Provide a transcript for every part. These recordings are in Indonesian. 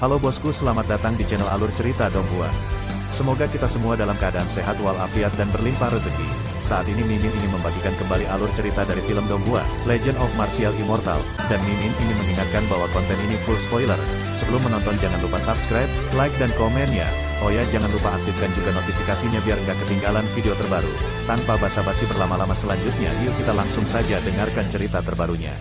Halo bosku, selamat datang di channel Alur Cerita Donghua. Semoga kita semua dalam keadaan sehat walafiat dan berlimpah rezeki. Saat ini Mimin ingin membagikan kembali alur cerita dari film Donghua, Legend of Martial Immortal, dan Mimin ingin mengingatkan bahwa konten ini full spoiler. Sebelum menonton jangan lupa subscribe, like dan komen ya. Oh ya, jangan lupa aktifkan juga notifikasinya biar nggak ketinggalan video terbaru. Tanpa basa-basi berlama-lama selanjutnya, yuk kita langsung saja dengarkan cerita terbarunya.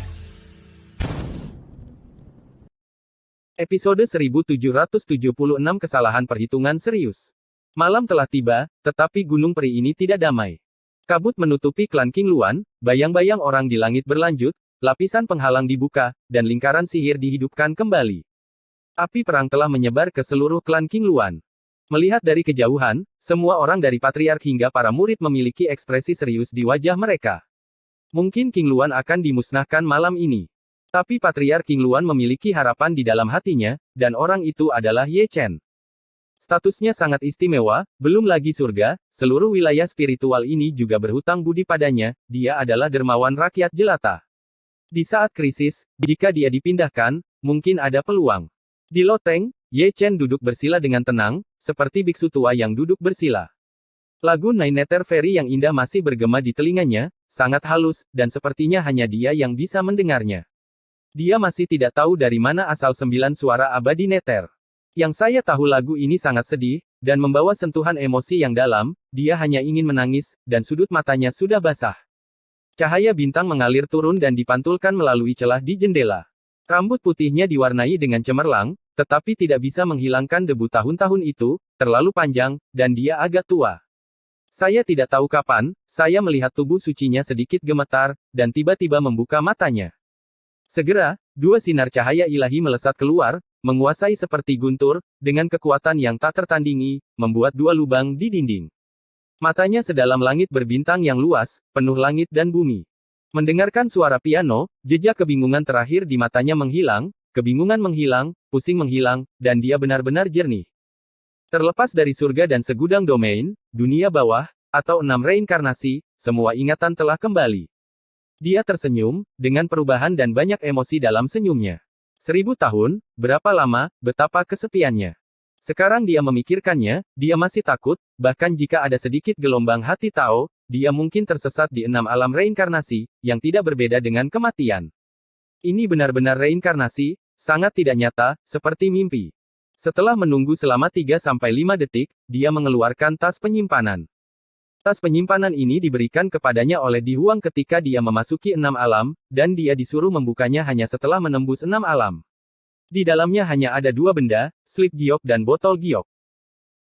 Episode 1776 Kesalahan Perhitungan Serius. Malam telah tiba, tetapi Gunung Peri ini tidak damai. Kabut menutupi klan King Luan, bayang-bayang orang di langit berlanjut, lapisan penghalang dibuka, dan lingkaran sihir dihidupkan kembali. Api perang telah menyebar ke seluruh klan King Luan. Melihat dari kejauhan, semua orang dari patriark hingga para murid memiliki ekspresi serius di wajah mereka. Mungkin King Luan akan dimusnahkan malam ini. Tapi Patriark King Luan memiliki harapan di dalam hatinya, dan orang itu adalah Ye Chen. Statusnya sangat istimewa, belum lagi surga, seluruh wilayah spiritual ini juga berhutang budi padanya, dia adalah dermawan rakyat jelata. Di saat krisis, jika dia dipindahkan, mungkin ada peluang. Di loteng, Ye Chen duduk bersila dengan tenang, seperti biksu tua yang duduk bersila. Lagu Nine Nether Fairy yang indah masih bergema di telinganya, sangat halus, dan sepertinya hanya dia yang bisa mendengarnya. Dia masih tidak tahu dari mana asal 9 suara abadi Nether. Yang saya tahu lagu ini sangat sedih, dan membawa sentuhan emosi yang dalam, dia hanya ingin menangis, dan sudut matanya sudah basah. Cahaya bintang mengalir turun dan dipantulkan melalui celah di jendela. Rambut putihnya diwarnai dengan cemerlang, tetapi tidak bisa menghilangkan debu tahun-tahun itu, terlalu panjang, dan dia agak tua. Saya tidak tahu kapan, saya melihat tubuh sucinya sedikit gemetar, dan tiba-tiba membuka matanya. Segera, dua sinar cahaya ilahi melesat keluar, menguasai seperti guntur, dengan kekuatan yang tak tertandingi, membuat dua lubang di dinding. Matanya sedalam langit berbintang yang luas, penuh langit dan bumi. Mendengarkan suara piano, jejak kebingungan terakhir di matanya menghilang, kebingungan menghilang, pusing menghilang, dan dia benar-benar jernih. Terlepas dari surga dan segudang domain, dunia bawah, atau 6 reinkarnasi, semua ingatan telah kembali. Dia tersenyum, dengan perubahan dan banyak emosi dalam senyumnya. 1000 tahun, berapa lama, betapa kesepiannya. Sekarang dia memikirkannya, dia masih takut, bahkan jika ada sedikit gelombang hati Tao, dia mungkin tersesat di 6 alam reinkarnasi, yang tidak berbeda dengan kematian. Ini benar-benar reinkarnasi, sangat tidak nyata, seperti mimpi. Setelah menunggu selama 3-5 detik, dia mengeluarkan tas penyimpanan. Tas penyimpanan ini diberikan kepadanya oleh Di Huang ketika dia memasuki 6 alam, dan dia disuruh membukanya hanya setelah menembus 6 alam. Di dalamnya hanya ada 2 benda, slip giok dan botol giok.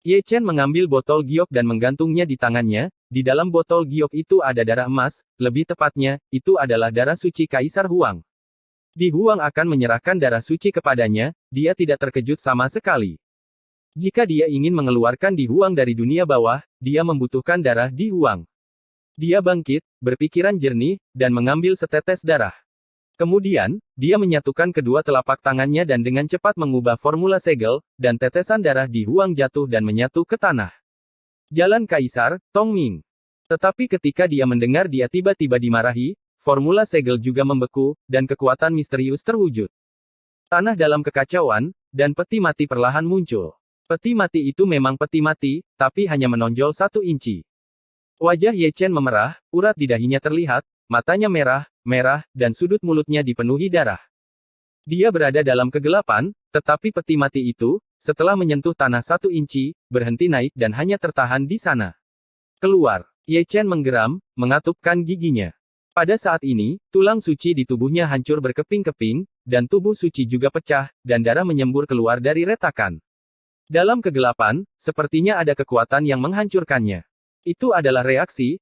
Ye Chen mengambil botol giok dan menggantungnya di tangannya, di dalam botol giok itu ada darah emas, lebih tepatnya, itu adalah darah suci Kaisar Huang. Di Huang akan menyerahkan darah suci kepadanya, dia tidak terkejut sama sekali. Jika dia ingin mengeluarkan Di Huang dari dunia bawah, dia membutuhkan darah Di Huang. Dia bangkit, berpikiran jernih, dan mengambil setetes darah. Kemudian, dia menyatukan kedua telapak tangannya dan dengan cepat mengubah formula segel, dan tetesan darah Di Huang jatuh dan menyatu ke tanah. Jalan Kaisar, Tongming. Tetapi ketika dia mendengar dia tiba-tiba dimarahi, formula segel juga membeku, dan kekuatan misterius terwujud. Tanah dalam kekacauan, dan peti mati perlahan muncul. Peti mati itu memang peti mati, tapi hanya menonjol 1 inci. Wajah Ye Chen memerah, urat di dahinya terlihat, matanya merah, dan sudut mulutnya dipenuhi darah. Dia berada dalam kegelapan, tetapi peti mati itu, setelah menyentuh tanah 1 inci, berhenti naik dan hanya tertahan di sana. Keluar. Ye Chen menggeram, mengatupkan giginya. Pada saat ini, tulang suci di tubuhnya hancur berkeping-keping, dan tubuh suci juga pecah, dan darah menyembur keluar dari retakan. Dalam kegelapan, sepertinya ada kekuatan yang menghancurkannya. Itu adalah reaksi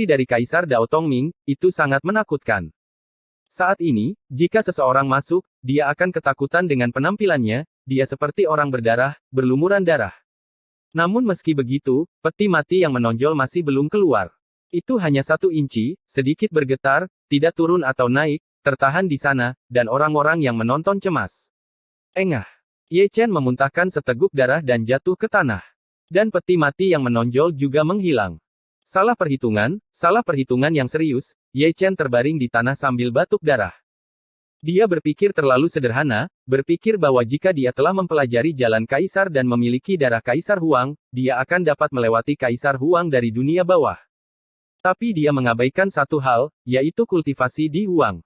dari Kaisar Dao Tongming, itu sangat menakutkan. Saat ini, jika seseorang masuk, dia akan ketakutan dengan penampilannya, dia seperti orang berdarah, berlumuran darah. Namun meski begitu, peti mati yang menonjol masih belum keluar. Itu hanya 1 inci, sedikit bergetar, tidak turun atau naik, tertahan di sana, dan orang-orang yang menonton cemas. Engah. Ye Chen memuntahkan seteguk darah dan jatuh ke tanah. Dan peti mati yang menonjol juga menghilang. Salah perhitungan yang serius, Ye Chen terbaring di tanah sambil batuk darah. Dia berpikir terlalu sederhana, berpikir bahwa jika dia telah mempelajari jalan kaisar dan memiliki darah Kaisar Huang, dia akan dapat melewati Kaisar Huang dari dunia bawah. Tapi dia mengabaikan satu hal, yaitu kultivasi Di Huang.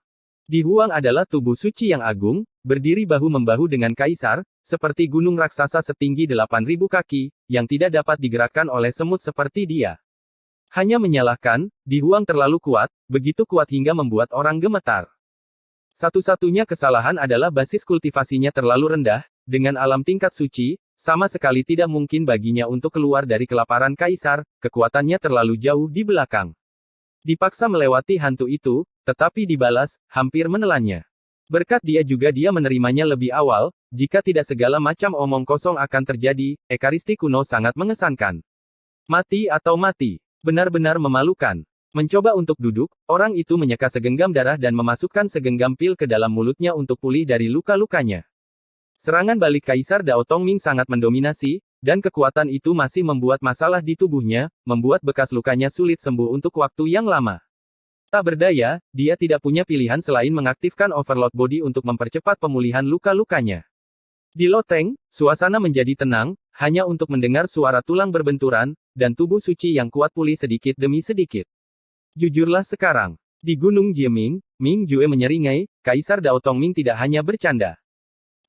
Di Huang adalah tubuh suci yang agung, berdiri bahu-membahu dengan Kaisar, seperti gunung raksasa setinggi 8.000 kaki, yang tidak dapat digerakkan oleh semut seperti dia. Hanya menyalahkan, Di Huang terlalu kuat, begitu kuat hingga membuat orang gemetar. Satu-satunya kesalahan adalah basis kultivasinya terlalu rendah, dengan alam tingkat suci, sama sekali tidak mungkin baginya untuk keluar dari kelaparan Kaisar, kekuatannya terlalu jauh di belakang. Dipaksa melewati hantu itu, tetapi dibalas, hampir menelannya. Berkat dia menerimanya lebih awal, jika tidak segala macam omong kosong akan terjadi, ekaristi kuno sangat mengesankan. Mati atau mati. Benar-benar memalukan. Mencoba untuk duduk, orang itu menyeka segenggam darah dan memasukkan segenggam pil ke dalam mulutnya untuk pulih dari luka-lukanya. Serangan balik Kaisar Dao Tongming sangat mendominasi, dan kekuatan itu masih membuat masalah di tubuhnya, membuat bekas lukanya sulit sembuh untuk waktu yang lama. Tak berdaya, dia tidak punya pilihan selain mengaktifkan Overload Body untuk mempercepat pemulihan luka-lukanya. Di loteng, suasana menjadi tenang, hanya untuk mendengar suara tulang berbenturan, dan tubuh suci yang kuat pulih sedikit demi sedikit. Jujurlah sekarang. Di Gunung Jieming, Ming Jue menyeringai, Kaisar Dao Tongming tidak hanya bercanda.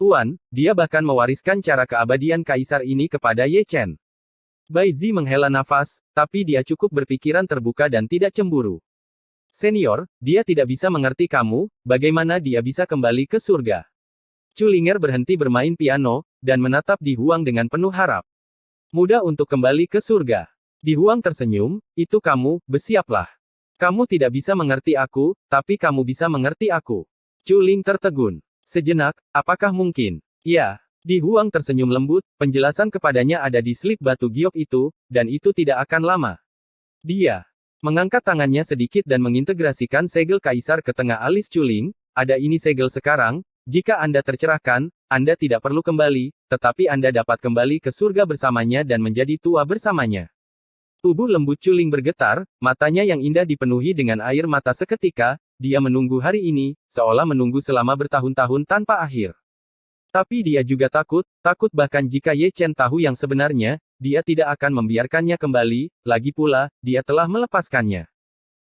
Tuan, dia bahkan mewariskan cara keabadian Kaisar ini kepada Ye Chen. Bai Zi menghela nafas, tapi dia cukup berpikiran terbuka dan tidak cemburu. Senior, dia tidak bisa mengerti kamu, bagaimana dia bisa kembali ke surga. Chu Linger berhenti bermain piano, dan menatap Di Huang dengan penuh harap. Mudah untuk kembali ke surga. Di Huang tersenyum, itu kamu, bersiaplah. Kamu tidak bisa mengerti aku, tapi kamu bisa mengerti aku. Chu Ling tertegun. Sejenak, apakah mungkin? Ya. Di Huang tersenyum lembut, penjelasan kepadanya ada di slip batu giok itu, dan itu tidak akan lama. Dia mengangkat tangannya sedikit dan mengintegrasikan segel Kaisar ke tengah alis Chu Ling. Ada ini segel sekarang, jika Anda tercerahkan, Anda tidak perlu kembali, tetapi Anda dapat kembali ke surga bersamanya dan menjadi tua bersamanya. Tubuh lembut Chu Ling bergetar, matanya yang indah dipenuhi dengan air mata seketika, dia menunggu hari ini, seolah menunggu selama bertahun-tahun tanpa akhir. Tapi dia juga takut bahkan jika Ye Chen tahu yang sebenarnya, dia tidak akan membiarkannya kembali, lagi pula, dia telah melepaskannya.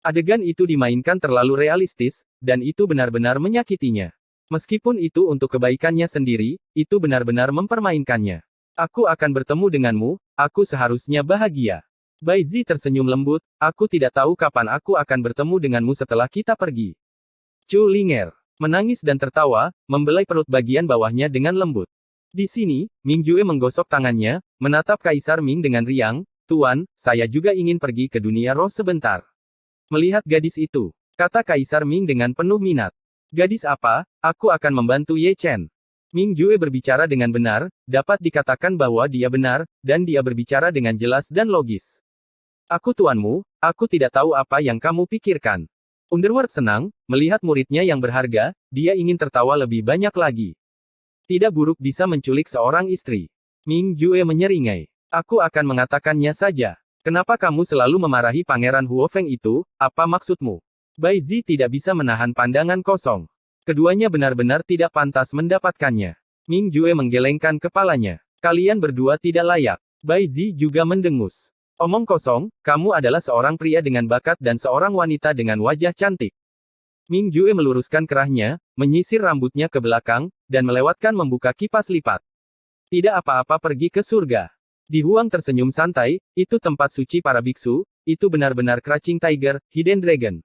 Adegan itu dimainkan terlalu realistis, dan itu benar-benar menyakitinya. Meskipun itu untuk kebaikannya sendiri, itu benar-benar mempermainkannya. Aku akan bertemu denganmu, aku seharusnya bahagia. Bai Zi tersenyum lembut, aku tidak tahu kapan aku akan bertemu denganmu setelah kita pergi. Chu Linger menangis dan tertawa, membelai perut bagian bawahnya dengan lembut. Di sini, Ming Jue menggosok tangannya, menatap Kaisar Ming dengan riang, Tuan, saya juga ingin pergi ke dunia roh sebentar. Melihat gadis itu, kata Kaisar Ming dengan penuh minat. Gadis apa? Aku akan membantu Ye Chen. Ming Jue berbicara dengan benar, dapat dikatakan bahwa dia benar, dan dia berbicara dengan jelas dan logis. Aku tuanmu, aku tidak tahu apa yang kamu pikirkan. Underworld senang, melihat muridnya yang berharga, dia ingin tertawa lebih banyak lagi. Tidak buruk bisa menculik seorang istri. Ming Jue menyeringai. Aku akan mengatakannya saja. Kenapa kamu selalu memarahi Pangeran Huofeng itu, apa maksudmu? Bai Zi tidak bisa menahan pandangan kosong. Keduanya benar-benar tidak pantas mendapatkannya. Ming Jue menggelengkan kepalanya. Kalian berdua tidak layak. Bai Zi juga mendengus. Omong kosong, kamu adalah seorang pria dengan bakat dan seorang wanita dengan wajah cantik. Ming Jue meluruskan kerahnya, menyisir rambutnya ke belakang, dan melewatkan membuka kipas lipat. Tidak apa-apa pergi ke surga. Di Huang tersenyum santai, itu tempat suci para biksu, itu benar-benar Crouching Tiger, Hidden Dragon.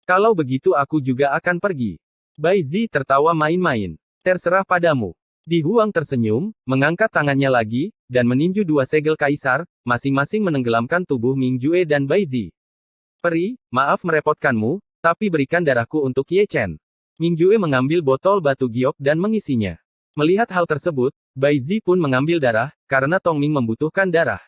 Kalau begitu aku juga akan pergi. Bai Zi tertawa main-main. Terserah padamu. Di Huang tersenyum, mengangkat tangannya lagi, dan meninju dua segel Kaisar, masing-masing menenggelamkan tubuh Ming Jue dan Bai Zi. Peri, maaf merepotkanmu, tapi berikan darahku untuk Ye Chen. Ming Jue mengambil botol batu giok dan mengisinya. Melihat hal tersebut, Bai Zi pun mengambil darah, karena Tongming membutuhkan darah.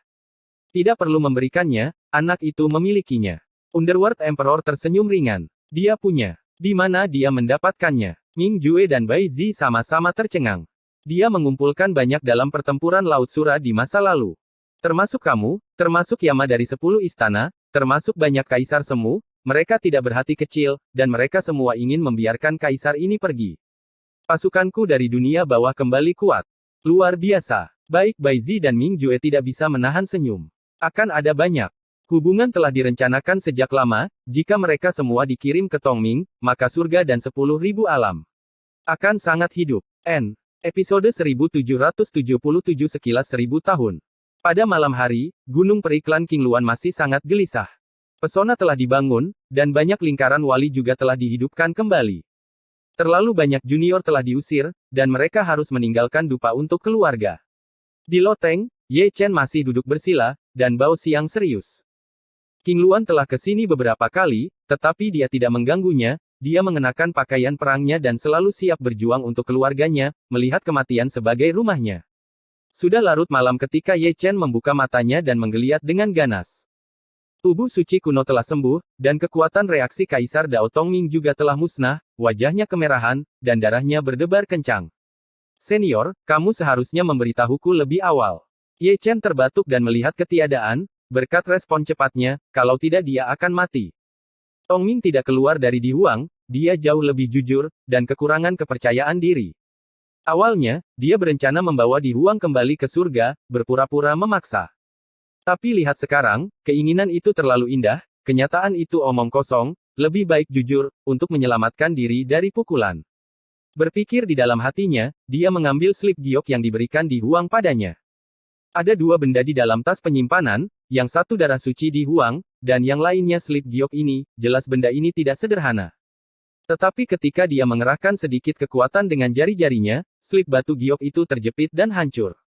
Tidak perlu memberikannya, anak itu memilikinya. Underworld Emperor tersenyum ringan. Dia punya. Di mana dia mendapatkannya? Ming Jue dan Bai Zi sama-sama tercengang. Dia mengumpulkan banyak dalam pertempuran Laut Sura di masa lalu. Termasuk kamu, termasuk Yama dari 10 istana, termasuk banyak kaisar semu, mereka tidak berhati kecil, dan mereka semua ingin membiarkan kaisar ini pergi. Pasukanku dari dunia bawah kembali kuat. Luar biasa. Baik Baizi dan Ming Jue tidak bisa menahan senyum. Akan ada banyak. Hubungan telah direncanakan sejak lama, jika mereka semua dikirim ke Tongming, maka surga dan 10.000 alam akan sangat hidup. Episode 1777 sekilas 1000 tahun. Pada malam hari, Gunung Peri Klan Qingluan masih sangat gelisah. Pesona telah dibangun, dan banyak lingkaran wali juga telah dihidupkan kembali. Terlalu banyak junior telah diusir, dan mereka harus meninggalkan dupa untuk keluarga. Di loteng, Ye Chen masih duduk bersila, dan Bao Xiang serius. Qingluan telah ke sini beberapa kali, tetapi dia tidak mengganggunya. Dia mengenakan pakaian perangnya dan selalu siap berjuang untuk keluarganya, melihat kematian sebagai rumahnya. Sudah larut malam ketika Ye Chen membuka matanya dan menggeliat dengan ganas. Tubuh suci kuno telah sembuh, dan kekuatan reaksi Kaisar Dao Tongming juga telah musnah, wajahnya kemerahan, dan darahnya berdebar kencang. Senior, kamu seharusnya memberitahuku lebih awal. Ye Chen terbatuk dan melihat ketiadaan, berkat respon cepatnya, kalau tidak dia akan mati. Tongming tidak keluar dari Di Huang, dia jauh lebih jujur, dan kekurangan kepercayaan diri. Awalnya, dia berencana membawa Di Huang kembali ke surga, berpura-pura memaksa. Tapi lihat sekarang, keinginan itu terlalu indah, kenyataan itu omong kosong, lebih baik jujur, untuk menyelamatkan diri dari pukulan. Berpikir di dalam hatinya, dia mengambil slip giok yang diberikan Di Huang padanya. Ada dua benda di dalam tas penyimpanan, yang satu darah suci Di Huang, dan yang lainnya slip giok ini, jelas benda ini tidak sederhana. Tetapi ketika dia mengerahkan sedikit kekuatan dengan jari-jarinya, slip batu giok itu terjepit dan hancur.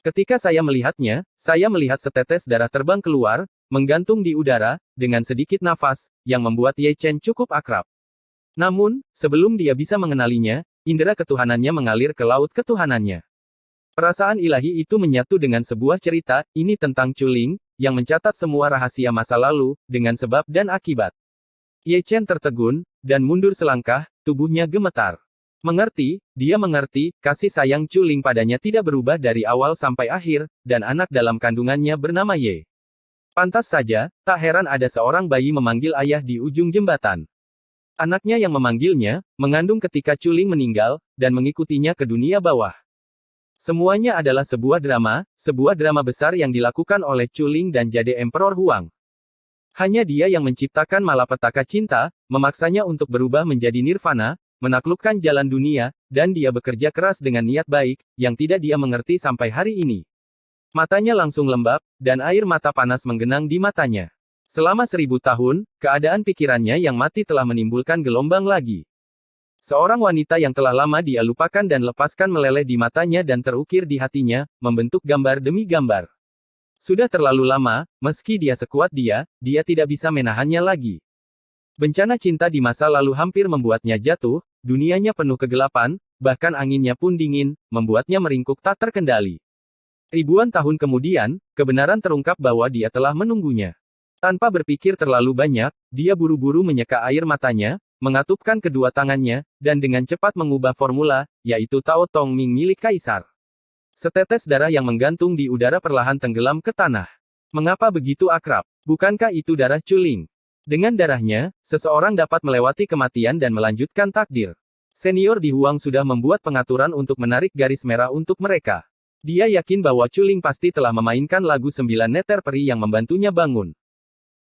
Ketika saya melihatnya, saya melihat setetes darah terbang keluar, menggantung di udara, dengan sedikit nafas, yang membuat Ye Chen cukup akrab. Namun, sebelum dia bisa mengenalinya, indera ketuhanannya mengalir ke laut ketuhanannya. Perasaan ilahi itu menyatu dengan sebuah cerita, ini tentang Chuling, yang mencatat semua rahasia masa lalu, dengan sebab dan akibat. Ye Chen tertegun, dan mundur selangkah, tubuhnya gemetar. Mengerti, dia mengerti, kasih sayang Chuling padanya tidak berubah dari awal sampai akhir, dan anak dalam kandungannya bernama Ye. Pantas saja, tak heran ada seorang bayi memanggil ayah di ujung jembatan. Anaknya yang memanggilnya, mengandung ketika Chuling meninggal, dan mengikutinya ke dunia bawah. Semuanya adalah sebuah drama besar yang dilakukan oleh Chuling dan Jade Emperor Huang. Hanya dia yang menciptakan malapetaka cinta, memaksanya untuk berubah menjadi nirvana, menaklukkan jalan dunia, dan dia bekerja keras dengan niat baik, yang tidak dia mengerti sampai hari ini. Matanya langsung lembab, dan air mata panas menggenang di matanya. Selama 1000 tahun, keadaan pikirannya yang mati telah menimbulkan gelombang lagi. Seorang wanita yang telah lama dia lupakan dan lepaskan meleleh di matanya dan terukir di hatinya, membentuk gambar demi gambar. Sudah terlalu lama, meski dia sekuat dia tidak bisa menahannya lagi. Bencana cinta di masa lalu hampir membuatnya jatuh, dunianya penuh kegelapan, bahkan anginnya pun dingin, membuatnya meringkuk tak terkendali. Ribuan tahun kemudian, kebenaran terungkap bahwa dia telah menunggunya. Tanpa berpikir terlalu banyak, dia buru-buru menyeka air matanya, mengatupkan kedua tangannya, dan dengan cepat mengubah formula, yaitu Tao Tongming milik Kaisar. Setetes darah yang menggantung di udara perlahan tenggelam ke tanah. Mengapa begitu akrab? Bukankah itu darah Chuling? Dengan darahnya, seseorang dapat melewati kematian dan melanjutkan takdir. Senior Di Huang sudah membuat pengaturan untuk menarik garis merah untuk mereka. Dia yakin bahwa Chuling pasti telah memainkan lagu 9 neter peri yang membantunya bangun.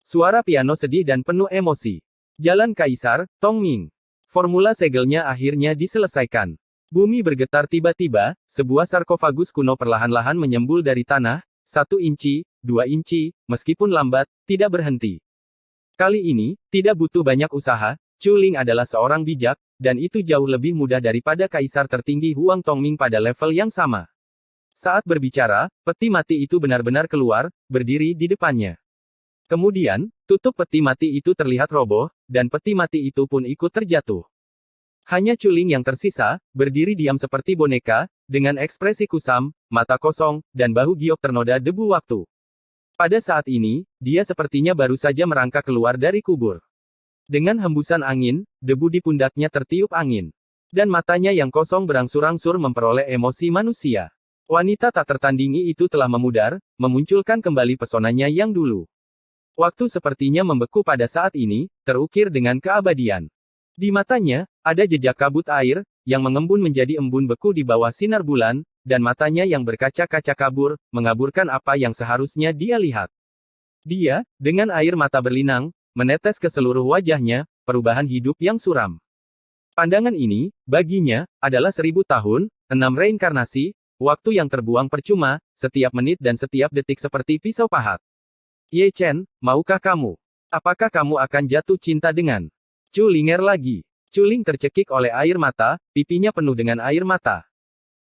Suara piano sedih dan penuh emosi. Jalan Kaisar, Tongming. Formula segelnya akhirnya diselesaikan. Bumi bergetar tiba-tiba, sebuah sarkofagus kuno perlahan-lahan menyembul dari tanah, 1 inci, 2 inci, meskipun lambat, tidak berhenti. Kali ini, tidak butuh banyak usaha, Chuling adalah seorang bijak, dan itu jauh lebih mudah daripada Kaisar tertinggi Huang Tongming pada level yang sama. Saat berbicara, peti mati itu benar-benar keluar, berdiri di depannya. Kemudian, tutup peti mati itu terlihat roboh, dan peti mati itu pun ikut terjatuh. Hanya Chuling yang tersisa, berdiri diam seperti boneka, dengan ekspresi kusam, mata kosong, dan bahu giok ternoda debu waktu. Pada saat ini, dia sepertinya baru saja merangkak keluar dari kubur. Dengan hembusan angin, debu di pundaknya tertiup angin. Dan matanya yang kosong berangsur-angsur memperoleh emosi manusia. Wanita tak tertandingi itu telah memudar, memunculkan kembali pesonanya yang dulu. Waktu sepertinya membeku pada saat ini, terukir dengan keabadian. Di matanya, ada jejak kabut air, yang mengembun menjadi embun beku di bawah sinar bulan, dan matanya yang berkaca-kaca kabur, mengaburkan apa yang seharusnya dia lihat. Dia, dengan air mata berlinang, menetes ke seluruh wajahnya, perubahan hidup yang suram. Pandangan ini, baginya, adalah 1000 tahun, 6 reinkarnasi, waktu yang terbuang percuma, setiap menit dan setiap detik seperti pisau pahat. Ye Chen, maukah kamu? Apakah kamu akan jatuh cinta dengan Chu Linger lagi? Chu Ling tercekik oleh air mata, pipinya penuh dengan air mata.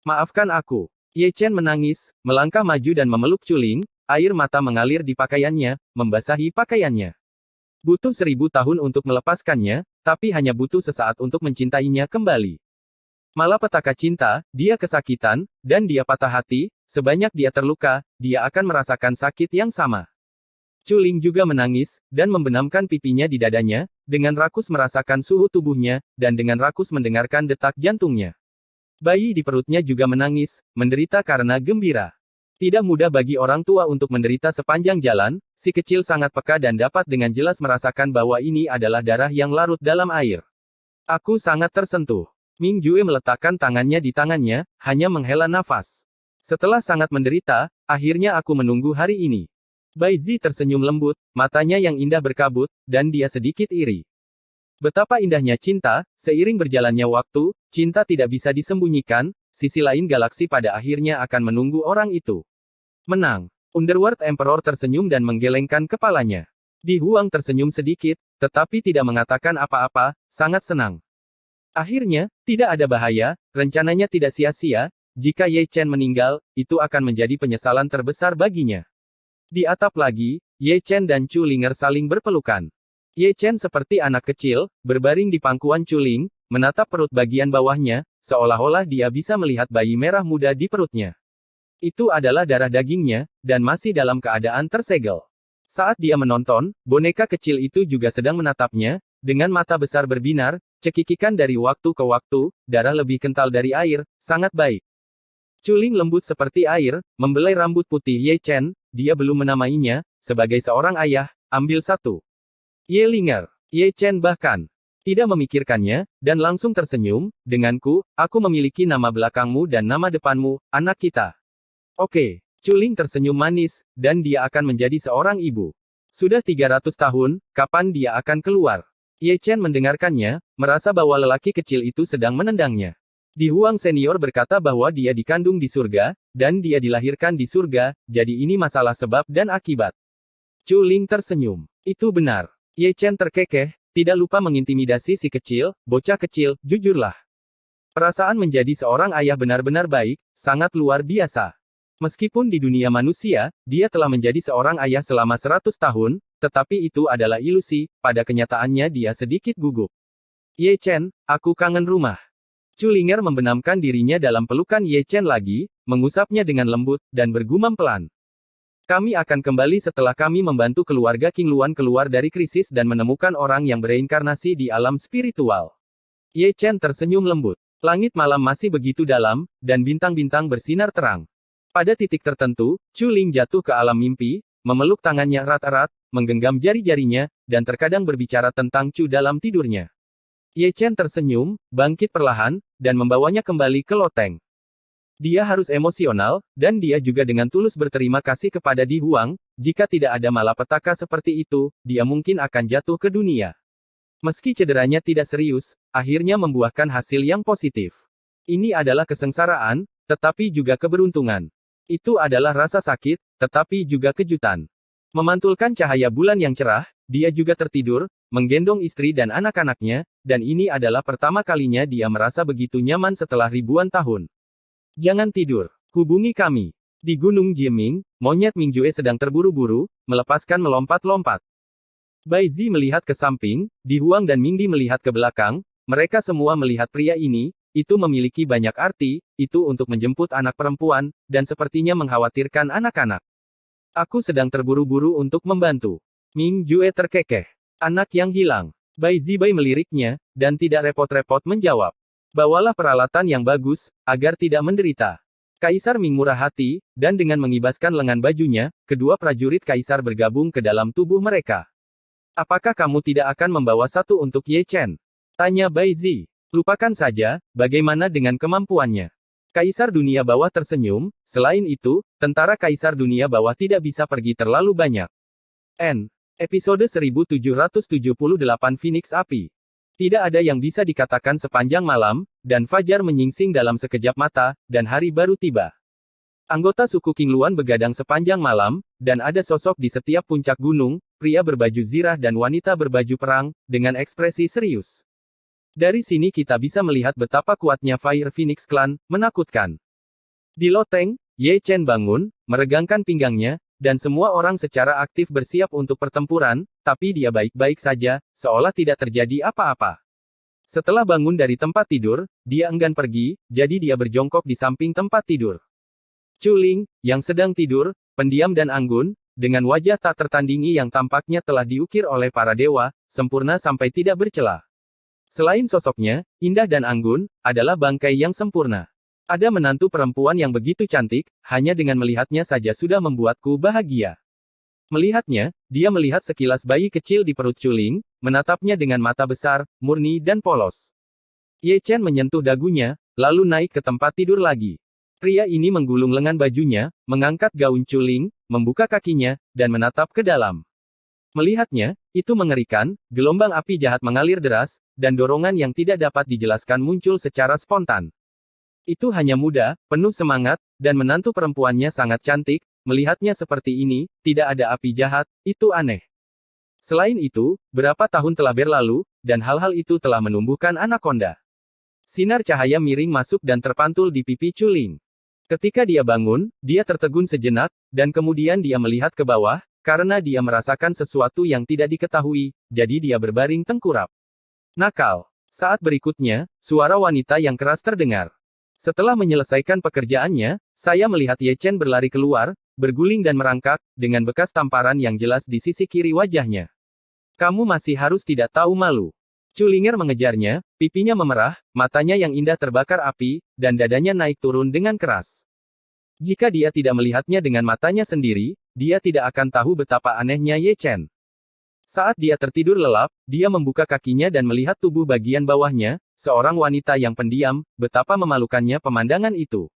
Maafkan aku. Ye Chen menangis, melangkah maju dan memeluk Chu Ling, air mata mengalir di pakaiannya, membasahi pakaiannya. Butuh 1000 tahun untuk melepaskannya, tapi hanya butuh sesaat untuk mencintainya kembali. Malapetaka cinta, dia kesakitan, dan dia patah hati, sebanyak dia terluka, dia akan merasakan sakit yang sama. Chu Ling juga menangis, dan membenamkan pipinya di dadanya, dengan rakus merasakan suhu tubuhnya, dan dengan rakus mendengarkan detak jantungnya. Bayi di perutnya juga menangis, menderita karena gembira. Tidak mudah bagi orang tua untuk menderita sepanjang jalan, si kecil sangat peka dan dapat dengan jelas merasakan bahwa ini adalah darah yang larut dalam air. Aku sangat tersentuh. Ming Jue meletakkan tangannya di tangannya, hanya menghela nafas. Setelah sangat menderita, akhirnya aku menunggu hari ini. Bai Zi tersenyum lembut, matanya yang indah berkabut, dan dia sedikit iri. Betapa indahnya cinta, seiring berjalannya waktu, cinta tidak bisa disembunyikan, sisi lain galaksi pada akhirnya akan menunggu orang itu. Menang. Underworld Emperor tersenyum dan menggelengkan kepalanya. Di Huang tersenyum sedikit, tetapi tidak mengatakan apa-apa, sangat senang. Akhirnya, tidak ada bahaya, rencananya tidak sia-sia, jika Ye Chen meninggal, itu akan menjadi penyesalan terbesar baginya. Di atap lagi, Ye Chen dan Chu Linger saling berpelukan. Ye Chen seperti anak kecil, berbaring di pangkuan Chu Ling, menatap perut bagian bawahnya, seolah-olah dia bisa melihat bayi merah muda di perutnya. Itu adalah darah dagingnya, dan masih dalam keadaan tersegel. Saat dia menonton, boneka kecil itu juga sedang menatapnya, dengan mata besar berbinar, cekikikan dari waktu ke waktu, darah lebih kental dari air, sangat baik. Chu Ling lembut seperti air, membelai rambut putih Ye Chen, dia belum menamainya, sebagai seorang ayah, ambil satu. Ye Linger. Ye Chen bahkan tidak memikirkannya, dan langsung tersenyum, denganku, aku memiliki nama belakangmu dan nama depanmu, anak kita. Oke. Chu Ling tersenyum manis, dan dia akan menjadi seorang ibu. Sudah 300 tahun, kapan dia akan keluar? Ye Chen mendengarkannya, merasa bahwa lelaki kecil itu sedang menendangnya. Di Huang senior berkata bahwa dia dikandung di surga, dan dia dilahirkan di surga, jadi ini masalah sebab dan akibat. Chu Ling tersenyum. Itu benar. Ye Chen terkekeh, tidak lupa mengintimidasi si kecil, bocah kecil, jujurlah. Perasaan menjadi seorang ayah benar-benar baik, sangat luar biasa. Meskipun di dunia manusia, dia telah menjadi seorang ayah selama 100 tahun, tetapi itu adalah ilusi, pada kenyataannya dia sedikit gugup. Ye Chen, aku kangen rumah. Chu Linger membenamkan dirinya dalam pelukan Ye Chen lagi, mengusapnya dengan lembut, dan bergumam pelan. Kami akan kembali setelah kami membantu keluarga King Luan keluar dari krisis dan menemukan orang yang bereinkarnasi di alam spiritual. Ye Chen tersenyum lembut. Langit malam masih begitu dalam, dan bintang-bintang bersinar terang. Pada titik tertentu, Chu Ling jatuh ke alam mimpi, memeluk tangannya erat-erat, menggenggam jari-jarinya, dan terkadang berbicara tentang Chu dalam tidurnya. Ye Chen tersenyum, bangkit perlahan, dan membawanya kembali ke loteng. Dia harus emosional, dan dia juga dengan tulus berterima kasih kepada Di Huang, jika tidak ada malapetaka seperti itu, dia mungkin akan jatuh ke dunia. Meski cederanya tidak serius, akhirnya membuahkan hasil yang positif. Ini adalah kesengsaraan, tetapi juga keberuntungan. Itu adalah rasa sakit, tetapi juga kejutan. Memantulkan cahaya bulan yang cerah, dia juga tertidur, menggendong istri dan anak-anaknya, dan ini adalah pertama kalinya dia merasa begitu nyaman setelah ribuan tahun. Jangan tidur. Hubungi kami. Di Gunung Jiming, monyet Mingjue sedang terburu-buru, melepaskan melompat-lompat. Bai Zi melihat ke samping, Di Huang dan Mingdi melihat ke belakang, mereka semua melihat pria ini, itu memiliki banyak arti, itu untuk menjemput anak perempuan, dan sepertinya mengkhawatirkan anak-anak. Aku sedang terburu-buru untuk membantu. Ming Jue terkekeh. Anak yang hilang. Bai Zibai meliriknya, dan tidak repot-repot menjawab. Bawalah peralatan yang bagus, agar tidak menderita. Kaisar Ming murah hati, dan dengan mengibaskan lengan bajunya, kedua prajurit kaisar bergabung ke dalam tubuh mereka. Apakah kamu tidak akan membawa satu untuk Ye Chen? Tanya Bai Zi. Lupakan saja, bagaimana dengan kemampuannya? Kaisar dunia bawah tersenyum, selain itu, tentara kaisar dunia bawah tidak bisa pergi terlalu banyak. Episode 1778 Phoenix Api. Tidak ada yang bisa dikatakan sepanjang malam, dan fajar menyingsing dalam sekejap mata, dan hari baru tiba. Anggota suku King Luan begadang sepanjang malam, dan ada sosok di setiap puncak gunung, pria berbaju zirah dan wanita berbaju perang, dengan ekspresi serius. Dari sini kita bisa melihat betapa kuatnya Fire Phoenix Clan, menakutkan. Di loteng, Ye Chen bangun, meregangkan pinggangnya, dan semua orang secara aktif bersiap untuk pertempuran, tapi dia baik-baik saja, seolah tidak terjadi apa-apa. Setelah bangun dari tempat tidur, dia enggan pergi, jadi dia berjongkok di samping tempat tidur. Chu Ling, yang sedang tidur, pendiam dan anggun, dengan wajah tak tertandingi yang tampaknya telah diukir oleh para dewa, sempurna sampai tidak bercela. Selain sosoknya, indah dan anggun, adalah bangkai yang sempurna. Ada menantu perempuan yang begitu cantik, hanya dengan melihatnya saja sudah membuatku bahagia. Melihatnya, dia melihat sekilas bayi kecil di perut Chu Ling, menatapnya dengan mata besar, murni dan polos. Ye Chen menyentuh dagunya, lalu naik ke tempat tidur lagi. Pria ini menggulung lengan bajunya, mengangkat gaun Chu Ling, membuka kakinya, dan menatap ke dalam. Melihatnya, itu mengerikan, gelombang api jahat mengalir deras, dan dorongan yang tidak dapat dijelaskan muncul secara spontan. Itu hanya muda, penuh semangat, dan menantu perempuannya sangat cantik, melihatnya seperti ini, tidak ada api jahat, itu aneh. Selain itu, berapa tahun telah berlalu, dan hal-hal itu telah menumbuhkan anakonda. Sinar cahaya miring masuk dan terpantul di pipi Chu Ling. Ketika dia bangun, dia tertegun sejenak, dan kemudian dia melihat ke bawah, karena dia merasakan sesuatu yang tidak diketahui, jadi dia berbaring tengkurap. Nakal. Saat berikutnya, suara wanita yang keras terdengar. Setelah menyelesaikan pekerjaannya, saya melihat Ye Chen berlari keluar, berguling dan merangkak, dengan bekas tamparan yang jelas di sisi kiri wajahnya. Kamu masih harus tidak tahu malu. Chu Linger mengejarnya, pipinya memerah, matanya yang indah terbakar api, dan dadanya naik turun dengan keras. Jika dia tidak melihatnya dengan matanya sendiri, dia tidak akan tahu betapa anehnya Ye Chen. Saat dia tertidur lelap, dia membuka kakinya dan melihat tubuh bagian bawahnya, seorang wanita yang pendiam, betapa memalukannya pemandangan itu.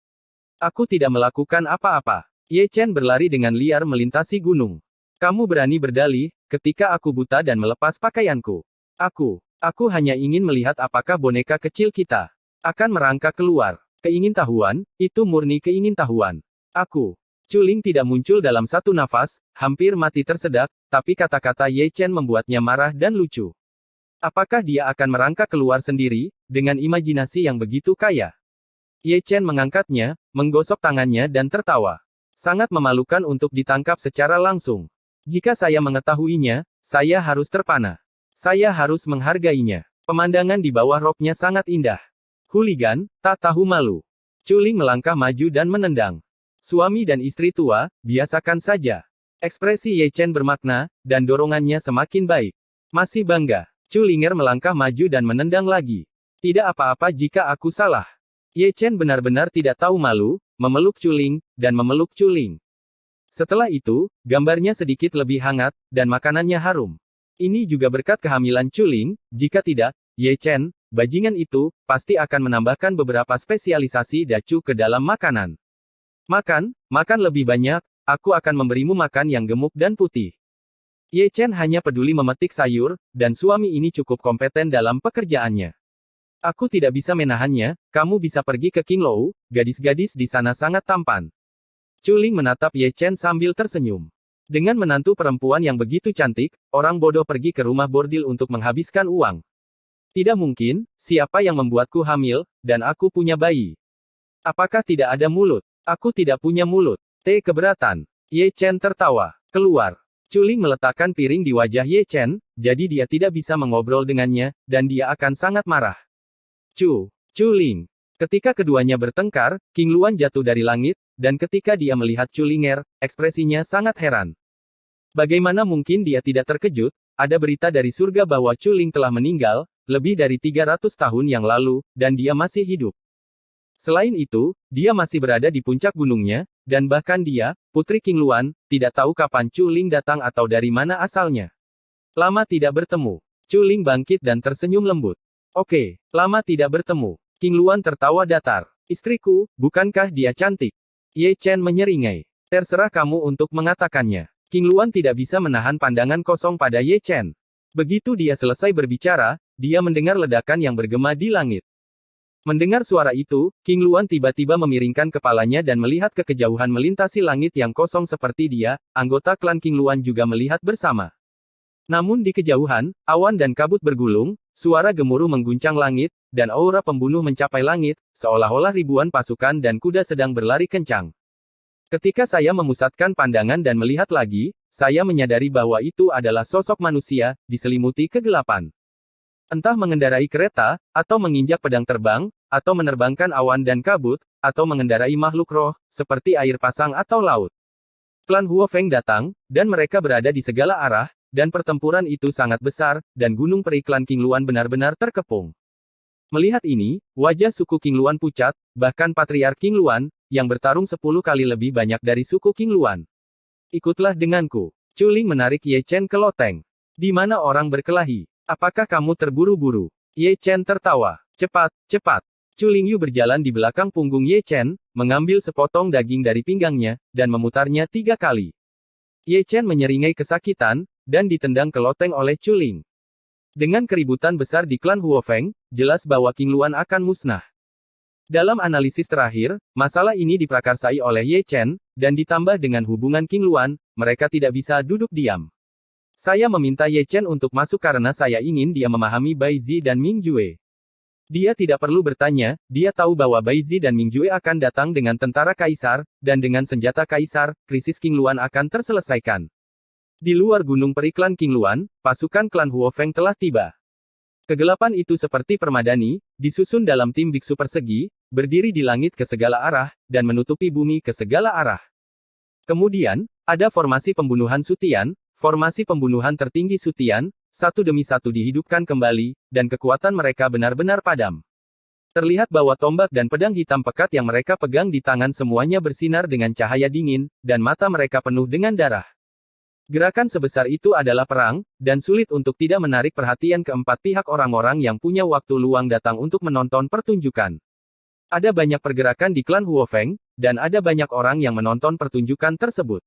Aku tidak melakukan apa-apa. Ye Chen berlari dengan liar melintasi gunung. Kamu berani berdalih, ketika aku buta dan melepas pakaianku. Aku hanya ingin melihat apakah boneka kecil kita akan merangkak keluar. Keingintahuan, itu murni keingintahuan. Chu Ling tidak muncul dalam satu nafas, hampir mati tersedak, tapi kata-kata Ye Chen membuatnya marah dan lucu. Apakah dia akan merangkak keluar sendiri, dengan imajinasi yang begitu kaya? Ye Chen mengangkatnya, menggosok tangannya dan tertawa. Sangat memalukan untuk ditangkap secara langsung. Jika saya mengetahuinya, saya harus terpana. Saya harus menghargainya. Pemandangan di bawah roknya sangat indah. Hooligan, tak tahu malu. Chu Ling melangkah maju dan menendang. Suami dan istri tua, biasakan saja. Ekspresi Ye Chen bermakna, dan dorongannya semakin baik. Masih bangga. Chu Linger melangkah maju dan menendang lagi. Tidak apa-apa jika aku salah. Ye Chen benar-benar tidak tahu malu, memeluk Chu Ling, dan memeluk Chu Ling. Setelah itu, gambarnya sedikit lebih hangat, dan makanannya harum. Ini juga berkat kehamilan Chu Ling, jika tidak, Ye Chen, bajingan itu, pasti akan menambahkan beberapa spesialisasi dacu ke dalam makanan. Makan lebih banyak, aku akan memberimu makan yang gemuk dan putih. Ye Chen hanya peduli memetik sayur, dan suami ini cukup kompeten dalam pekerjaannya. Aku tidak bisa menahannya, kamu bisa pergi ke King Lou, gadis-gadis di sana sangat tampan. Chu Ling menatap Ye Chen sambil tersenyum. Dengan menantu perempuan yang begitu cantik, orang bodoh pergi ke rumah bordil untuk menghabiskan uang. Tidak mungkin, siapa yang membuatku hamil, dan aku punya bayi. Apakah tidak ada mulut? Aku tidak punya mulut. Keberatan. Ye Chen tertawa. Keluar. Chu Ling meletakkan piring di wajah Ye Chen, jadi dia tidak bisa mengobrol dengannya, dan dia akan sangat marah. Chu Ling. Ketika keduanya bertengkar, King Luan jatuh dari langit, dan ketika dia melihat Chu Linger, ekspresinya sangat heran. Bagaimana mungkin dia tidak terkejut? Ada berita dari surga bahwa Chu Ling telah meninggal, lebih dari 300 tahun yang lalu, dan dia masih hidup. Selain itu, dia masih berada di puncak gunungnya, dan bahkan dia, Putri King Luan, tidak tahu kapan Chu Ling datang atau dari mana asalnya. Lama tidak bertemu. Chu Ling bangkit dan tersenyum lembut. Oke, lama tidak bertemu. King Luan tertawa datar. Istriku, bukankah dia cantik? Ye Chen menyeringai. Terserah kamu untuk mengatakannya. King Luan tidak bisa menahan pandangan kosong pada Ye Chen. Begitu dia selesai berbicara, dia mendengar ledakan yang bergema di langit. Mendengar suara itu, King Luan tiba-tiba memiringkan kepalanya dan melihat ke kejauhan melintasi langit yang kosong seperti dia, anggota klan King Luan juga melihat bersama. Namun di kejauhan, awan dan kabut bergulung, suara gemuruh mengguncang langit, dan aura pembunuh mencapai langit, seolah-olah ribuan pasukan dan kuda sedang berlari kencang. Ketika saya memusatkan pandangan dan melihat lagi, saya menyadari bahwa itu adalah sosok manusia, diselimuti kegelapan. Entah mengendarai kereta, atau menginjak pedang terbang, atau menerbangkan awan dan kabut, atau mengendarai makhluk roh, seperti air pasang atau laut. Klan Huo Feng datang, dan mereka berada di segala arah, dan pertempuran itu sangat besar, dan gunung peri klan King Luan benar-benar terkepung. Melihat ini, wajah suku King Luan pucat, bahkan Patriark King Luan, yang bertarung 10 kali lebih banyak dari suku King Luan. Ikutlah denganku. Chu Ling menarik Ye Chen ke loteng. Di mana orang berkelahi? Apakah kamu terburu-buru? Ye Chen tertawa. Cepat, cepat. Chu Lingyu berjalan di belakang punggung Ye Chen, mengambil sepotong daging dari pinggangnya, dan memutarnya 3 kali. Ye Chen menyeringai kesakitan, dan ditendang ke loteng oleh Chu Ling. Dengan keributan besar di klan Huo Feng, jelas bahwa King Luan akan musnah. Dalam analisis terakhir, masalah ini diprakarsai oleh Ye Chen, dan ditambah dengan hubungan King Luan, mereka tidak bisa duduk diam. Saya meminta Ye Chen untuk masuk karena saya ingin dia memahami Bai Zi dan Ming Jue. Dia tidak perlu bertanya, dia tahu bahwa Bai Zi dan Ming Jue akan datang dengan tentara kaisar, dan dengan senjata kaisar, krisis King Luan akan terselesaikan. Di luar gunung peri klan King Luan, pasukan klan Huo Feng telah tiba. Kegelapan itu seperti permadani, disusun dalam tim biksu persegi, berdiri di langit ke segala arah, dan menutupi bumi ke segala arah. Kemudian, ada formasi pembunuhan Sutian, formasi pembunuhan tertinggi Sutian, satu demi satu dihidupkan kembali, dan kekuatan mereka benar-benar padam. Terlihat bahwa tombak dan pedang hitam pekat yang mereka pegang di tangan semuanya bersinar dengan cahaya dingin, dan mata mereka penuh dengan darah. Gerakan sebesar itu adalah perang, dan sulit untuk tidak menarik perhatian keempat pihak orang-orang yang punya waktu luang datang untuk menonton pertunjukan. Ada banyak pergerakan di klan Huo Feng, dan ada banyak orang yang menonton pertunjukan tersebut.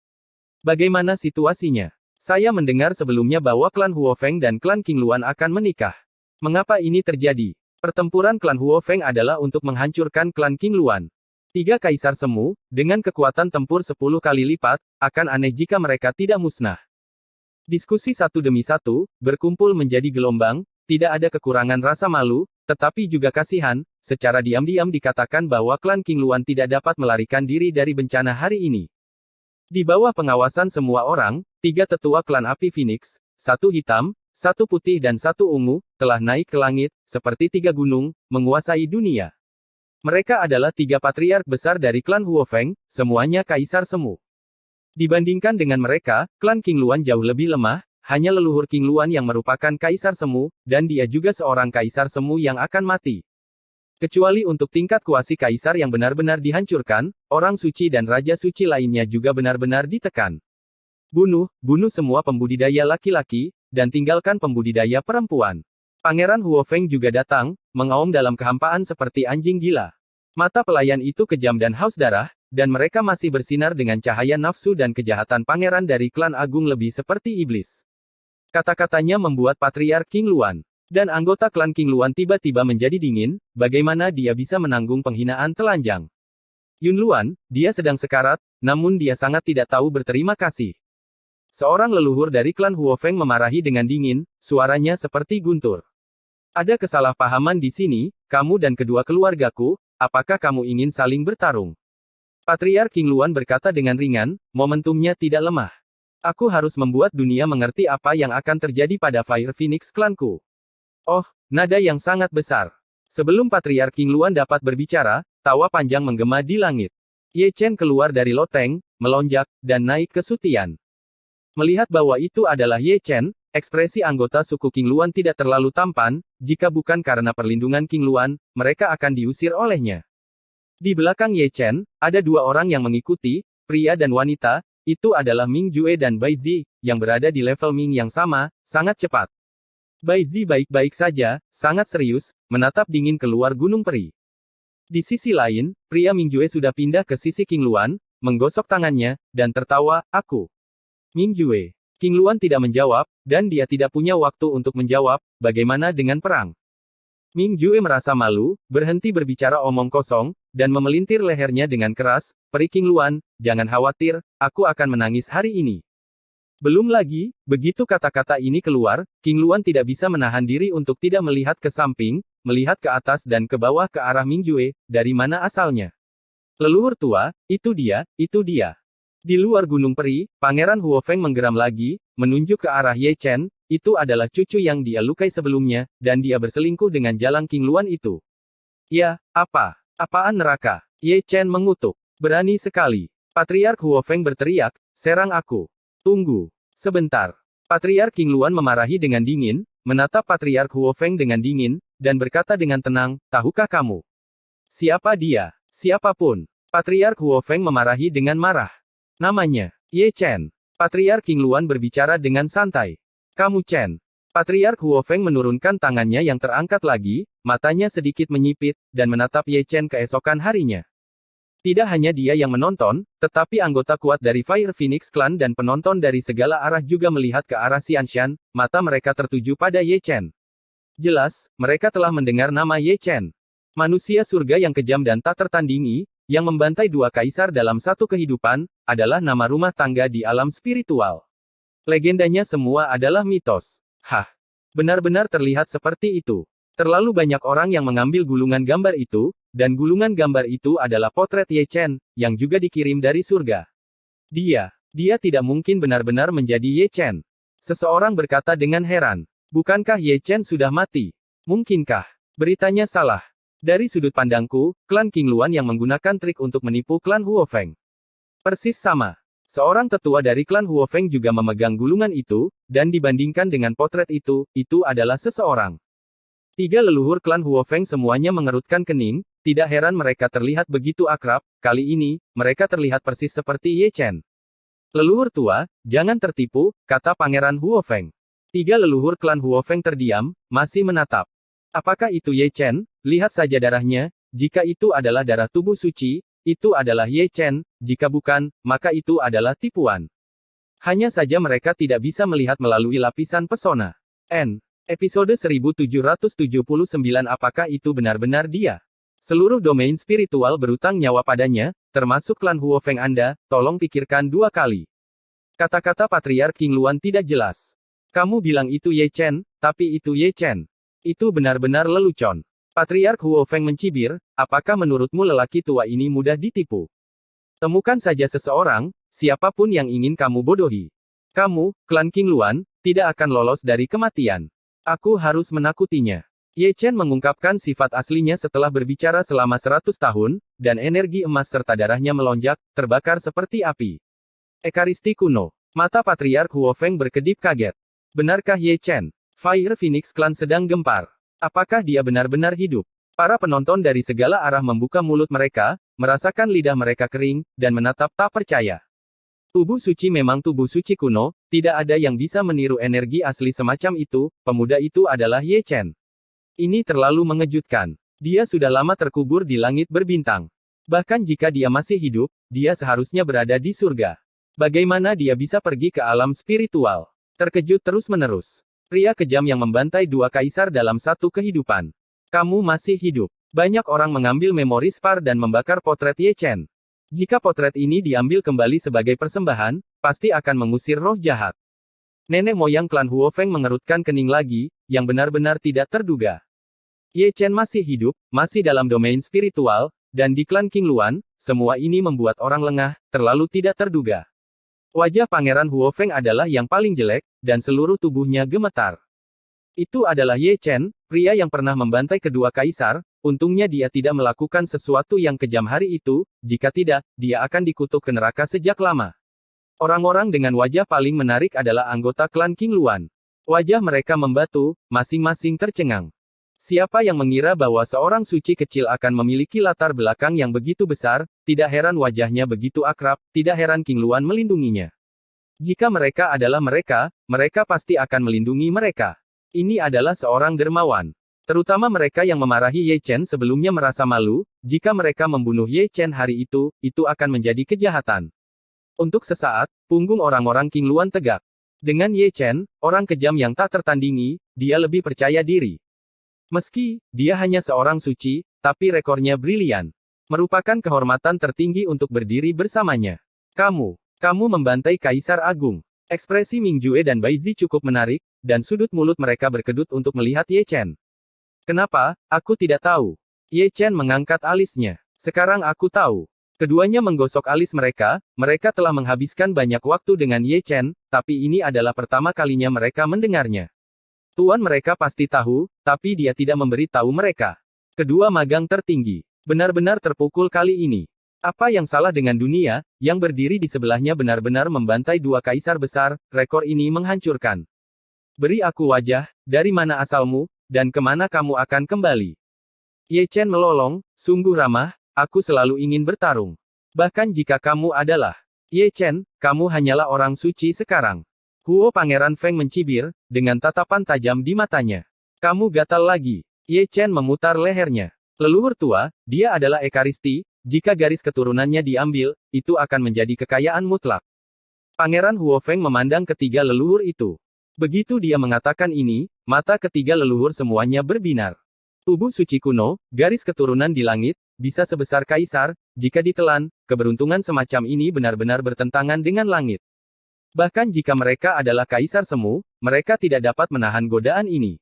Bagaimana situasinya? Saya mendengar sebelumnya bahwa klan Huo Feng dan klan King Luan akan menikah. Mengapa ini terjadi? Pertempuran klan Huo Feng adalah untuk menghancurkan klan King Luan. 3 kaisar semu, dengan kekuatan tempur 10 kali lipat, akan aneh jika mereka tidak musnah. Diskusi satu demi satu, berkumpul menjadi gelombang, tidak ada kekurangan rasa malu, tetapi juga kasihan, secara diam-diam dikatakan bahwa klan King Luan tidak dapat melarikan diri dari bencana hari ini. Di bawah pengawasan semua orang, 3 tetua klan api Phoenix, 1 hitam, 1 putih dan 1 ungu, telah naik ke langit, seperti 3 gunung, menguasai dunia. Mereka adalah 3 patriark besar dari klan Huo Feng, semuanya kaisar semu. Dibandingkan dengan mereka, klan King Luan jauh lebih lemah, hanya leluhur King Luan yang merupakan kaisar semu, dan dia juga seorang kaisar semu yang akan mati. Kecuali untuk tingkat kuasi kaisar yang benar-benar dihancurkan, orang suci dan raja suci lainnya juga benar-benar ditekan. Bunuh semua pembudidaya laki-laki, dan tinggalkan pembudidaya perempuan. Pangeran Huo Feng juga datang, mengaum dalam kehampaan seperti anjing gila. Mata pelayan itu kejam dan haus darah, dan mereka masih bersinar dengan cahaya nafsu dan kejahatan pangeran dari klan agung lebih seperti iblis. Kata-katanya membuat Patriark King Luan dan anggota klan King Luan tiba-tiba menjadi dingin, bagaimana dia bisa menanggung penghinaan telanjang. Yun Luan, dia sedang sekarat, namun dia sangat tidak tahu berterima kasih. Seorang leluhur dari klan Huo Feng memarahi dengan dingin, suaranya seperti guntur. Ada kesalahpahaman di sini, kamu dan kedua keluargaku, apakah kamu ingin saling bertarung? Patriark King Luan berkata dengan ringan, momentumnya tidak lemah. Aku harus membuat dunia mengerti apa yang akan terjadi pada Fire Phoenix klanku. Oh, nada yang sangat besar. Sebelum Patriark King Luan dapat berbicara, tawa panjang menggema di langit. Ye Chen keluar dari loteng, melonjak, dan naik ke Sutian. Melihat bahwa itu adalah Ye Chen, ekspresi anggota suku King Luan tidak terlalu tampan, jika bukan karena perlindungan King Luan, mereka akan diusir olehnya. Di belakang Ye Chen, ada dua orang yang mengikuti, pria dan wanita, itu adalah Ming Jue dan Bai Zi, yang berada di level Ming yang sama, sangat cepat. Bai Zi baik-baik saja, sangat serius, menatap dingin keluar Gunung Peri. Di sisi lain, pria Ming Jue sudah pindah ke sisi King Luan, menggosok tangannya, dan tertawa, aku. Ming Jue. King Luan tidak menjawab, dan dia tidak punya waktu untuk menjawab, bagaimana dengan perang. Ming Jue merasa malu, berhenti berbicara omong kosong, dan memelintir lehernya dengan keras, peri King Luan, jangan khawatir, aku akan menangis hari ini. Belum lagi, begitu kata-kata ini keluar, King Luan tidak bisa menahan diri untuk tidak melihat ke samping, melihat ke atas dan ke bawah ke arah Ming Jue, dari mana asalnya. Leluhur tua, itu dia, itu dia. Di luar Gunung Peri, Pangeran Huofeng menggeram lagi, menunjuk ke arah Ye Chen, itu adalah cucu yang dia lukai sebelumnya, dan dia berselingkuh dengan jalang King Luan itu. Ya, apa? Apaan neraka? Ye Chen mengutuk. Berani sekali. Patriark Huofeng berteriak, serang aku. Tunggu. Sebentar. Patriark King Luan memarahi dengan dingin, menatap Patriark Huofeng dengan dingin, dan berkata dengan tenang, tahukah kamu? Siapa dia? Siapapun. Patriark Huofeng memarahi dengan marah. Namanya, Ye Chen. Patriark King Luan berbicara dengan santai. Kamu Chen. Patriark Huofeng menurunkan tangannya yang terangkat lagi, matanya sedikit menyipit, dan menatap Ye Chen keesokan harinya. Tidak hanya dia yang menonton, tetapi anggota kuat dari Fire Phoenix Clan dan penonton dari segala arah juga melihat ke arah Xianshan, mata mereka tertuju pada Ye Chen. Jelas, mereka telah mendengar nama Ye Chen. Manusia surga yang kejam dan tak tertandingi, yang membantai dua kaisar dalam satu kehidupan, adalah nama rumah tangga di alam spiritual. Legendanya semua adalah mitos. Hah. Benar-benar terlihat seperti itu. Terlalu banyak orang yang mengambil gulungan gambar itu, dan gulungan gambar itu adalah potret Ye Chen, yang juga dikirim dari surga. Dia tidak mungkin benar-benar menjadi Ye Chen. Seseorang berkata dengan heran. Bukankah Ye Chen sudah mati? Mungkinkah beritanya salah? Dari sudut pandangku, klan King Luan yang menggunakan trik untuk menipu klan Huofeng. Persis sama. Seorang tetua dari klan Huofeng juga memegang gulungan itu, dan dibandingkan dengan potret itu adalah seseorang. Tiga leluhur klan Huofeng semuanya mengerutkan kening, tidak heran mereka terlihat begitu akrab, kali ini, mereka terlihat persis seperti Ye Chen. Leluhur tua, jangan tertipu, kata Pangeran Huofeng. Tiga leluhur klan Huofeng terdiam, masih menatap. Apakah itu Ye Chen? Lihat saja darahnya, jika itu adalah darah tubuh suci, itu adalah Ye Chen, jika bukan, maka itu adalah tipuan. Hanya saja mereka tidak bisa melihat melalui lapisan pesona. Episode 1779. Apakah itu benar-benar dia? Seluruh domain spiritual berutang nyawa padanya, termasuk klan Huofeng Anda, tolong pikirkan dua kali. Kata-kata Patriark King Luan tidak jelas. Kamu bilang itu Ye Chen, tapi itu Ye Chen. Itu benar-benar lelucon. Patriark Huofeng mencibir, apakah menurutmu lelaki tua ini mudah ditipu? Temukan saja seseorang, siapapun yang ingin kamu bodohi. Kamu, klan King Luan, tidak akan lolos dari kematian. Aku harus menakutinya. Ye Chen mengungkapkan sifat aslinya setelah berbicara selama 100 tahun, dan energi emas serta darahnya melonjak, terbakar seperti api. Ekaristi kuno. Mata Patriark Huofeng berkedip kaget. Benarkah Ye Chen? Fire Phoenix Clan sedang gempar. Apakah dia benar-benar hidup? Para penonton dari segala arah membuka mulut mereka, merasakan lidah mereka kering, dan menatap tak percaya. Tubuh suci memang tubuh suci kuno, tidak ada yang bisa meniru energi asli semacam itu, pemuda itu adalah Ye Chen. Ini terlalu mengejutkan. Dia sudah lama terkubur di langit berbintang. Bahkan jika dia masih hidup, dia seharusnya berada di surga. Bagaimana dia bisa pergi ke alam spiritual? Terkejut terus-menerus. Pria kejam yang membantai dua kaisar dalam satu kehidupan. Kamu masih hidup. Banyak orang mengambil memori Spar dan membakar potret Ye Chen. Jika potret ini diambil kembali sebagai persembahan, pasti akan mengusir roh jahat. Nenek moyang klan Huofeng mengerutkan kening lagi, yang benar-benar tidak terduga. Ye Chen masih hidup, masih dalam domain spiritual, dan di klan King Luan, semua ini membuat orang lengah, terlalu tidak terduga. Wajah Pangeran Huofeng adalah yang paling jelek, dan seluruh tubuhnya gemetar. Itu adalah Ye Chen, pria yang pernah membantai kedua kaisar, untungnya dia tidak melakukan sesuatu yang kejam hari itu, jika tidak, dia akan dikutuk ke neraka sejak lama. Orang-orang dengan wajah paling menarik adalah anggota klan King Luan. Wajah mereka membatu, masing-masing tercengang. Siapa yang mengira bahwa seorang suci kecil akan memiliki latar belakang yang begitu besar, tidak heran wajahnya begitu akrab, tidak heran King Luan melindunginya. Jika mereka adalah mereka, mereka pasti akan melindungi mereka. Ini adalah seorang dermawan. Terutama mereka yang memarahi Ye Chen sebelumnya merasa malu, jika mereka membunuh Ye Chen hari itu akan menjadi kejahatan. Untuk sesaat, punggung orang-orang King Luan tegak. Dengan Ye Chen, orang kejam yang tak tertandingi, dia lebih percaya diri. Meski dia hanya seorang suci, tapi rekornya brilian. Merupakan kehormatan tertinggi untuk berdiri bersamanya. Kamu membantai Kaisar Agung. Ekspresi Ming Jue dan Bai Zi cukup menarik, dan sudut mulut mereka berkedut untuk melihat Ye Chen. Kenapa? Aku tidak tahu. Ye Chen mengangkat alisnya. Sekarang aku tahu. Keduanya menggosok alis mereka telah menghabiskan banyak waktu dengan Ye Chen, tapi ini adalah pertama kalinya mereka mendengarnya. Tuan mereka pasti tahu, tapi dia tidak memberi tahu mereka. Kedua magang tertinggi benar-benar terpukul kali ini. Apa yang salah dengan dunia, yang berdiri di sebelahnya benar-benar membantai dua kaisar besar, rekor ini menghancurkan. Beri aku wajah, dari mana asalmu, dan kemana kamu akan kembali. Ye Chen melolong, sungguh ramah, aku selalu ingin bertarung. Bahkan jika kamu adalah Ye Chen, kamu hanyalah orang suci sekarang. Huo Pangeran Feng mencibir, dengan tatapan tajam di matanya. Kamu gatal lagi. Ye Chen memutar lehernya. Leluhur tua, dia adalah Ekaristi, jika garis keturunannya diambil, itu akan menjadi kekayaan mutlak. Pangeran Huo Feng memandang ketiga leluhur itu. Begitu dia mengatakan ini, mata ketiga leluhur semuanya berbinar. Tubuh suci kuno, garis keturunan di langit, bisa sebesar kaisar, jika ditelan, keberuntungan semacam ini benar-benar bertentangan dengan langit. Bahkan jika mereka adalah kaisar semu, mereka tidak dapat menahan godaan ini.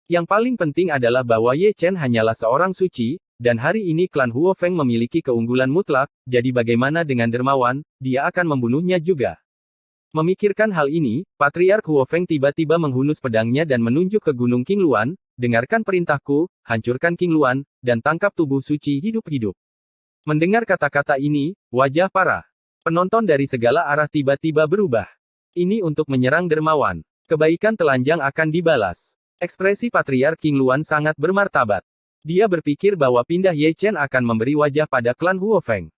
Yang paling penting adalah bahwa Ye Chen hanyalah seorang suci, dan hari ini klan Huo Feng memiliki keunggulan mutlak, jadi bagaimana dengan dermawan, dia akan membunuhnya juga. Memikirkan hal ini, Patriark Huo Feng tiba-tiba menghunus pedangnya dan menunjuk ke Gunung King Luan, dengarkan perintahku, hancurkan King Luan, dan tangkap tubuh suci hidup-hidup. Mendengar kata-kata ini, wajah para penonton dari segala arah tiba-tiba berubah. Ini untuk menyerang dermawan. Kebaikan telanjang akan dibalas. Ekspresi Patriark King Luan sangat bermartabat. Dia berpikir bahwa pindah Ye Chen akan memberi wajah pada klan Huo Feng.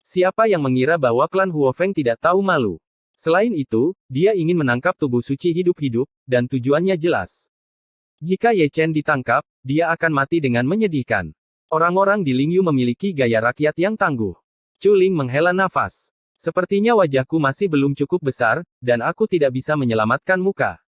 Siapa yang mengira bahwa klan Huo Feng tidak tahu malu? Selain itu, dia ingin menangkap tubuh suci hidup-hidup, dan tujuannya jelas. Jika Ye Chen ditangkap, dia akan mati dengan menyedihkan. Orang-orang di Lingyu memiliki gaya rakyat yang tangguh. Chu Ling menghela nafas. Sepertinya wajahku masih belum cukup besar, dan aku tidak bisa menyelamatkan muka.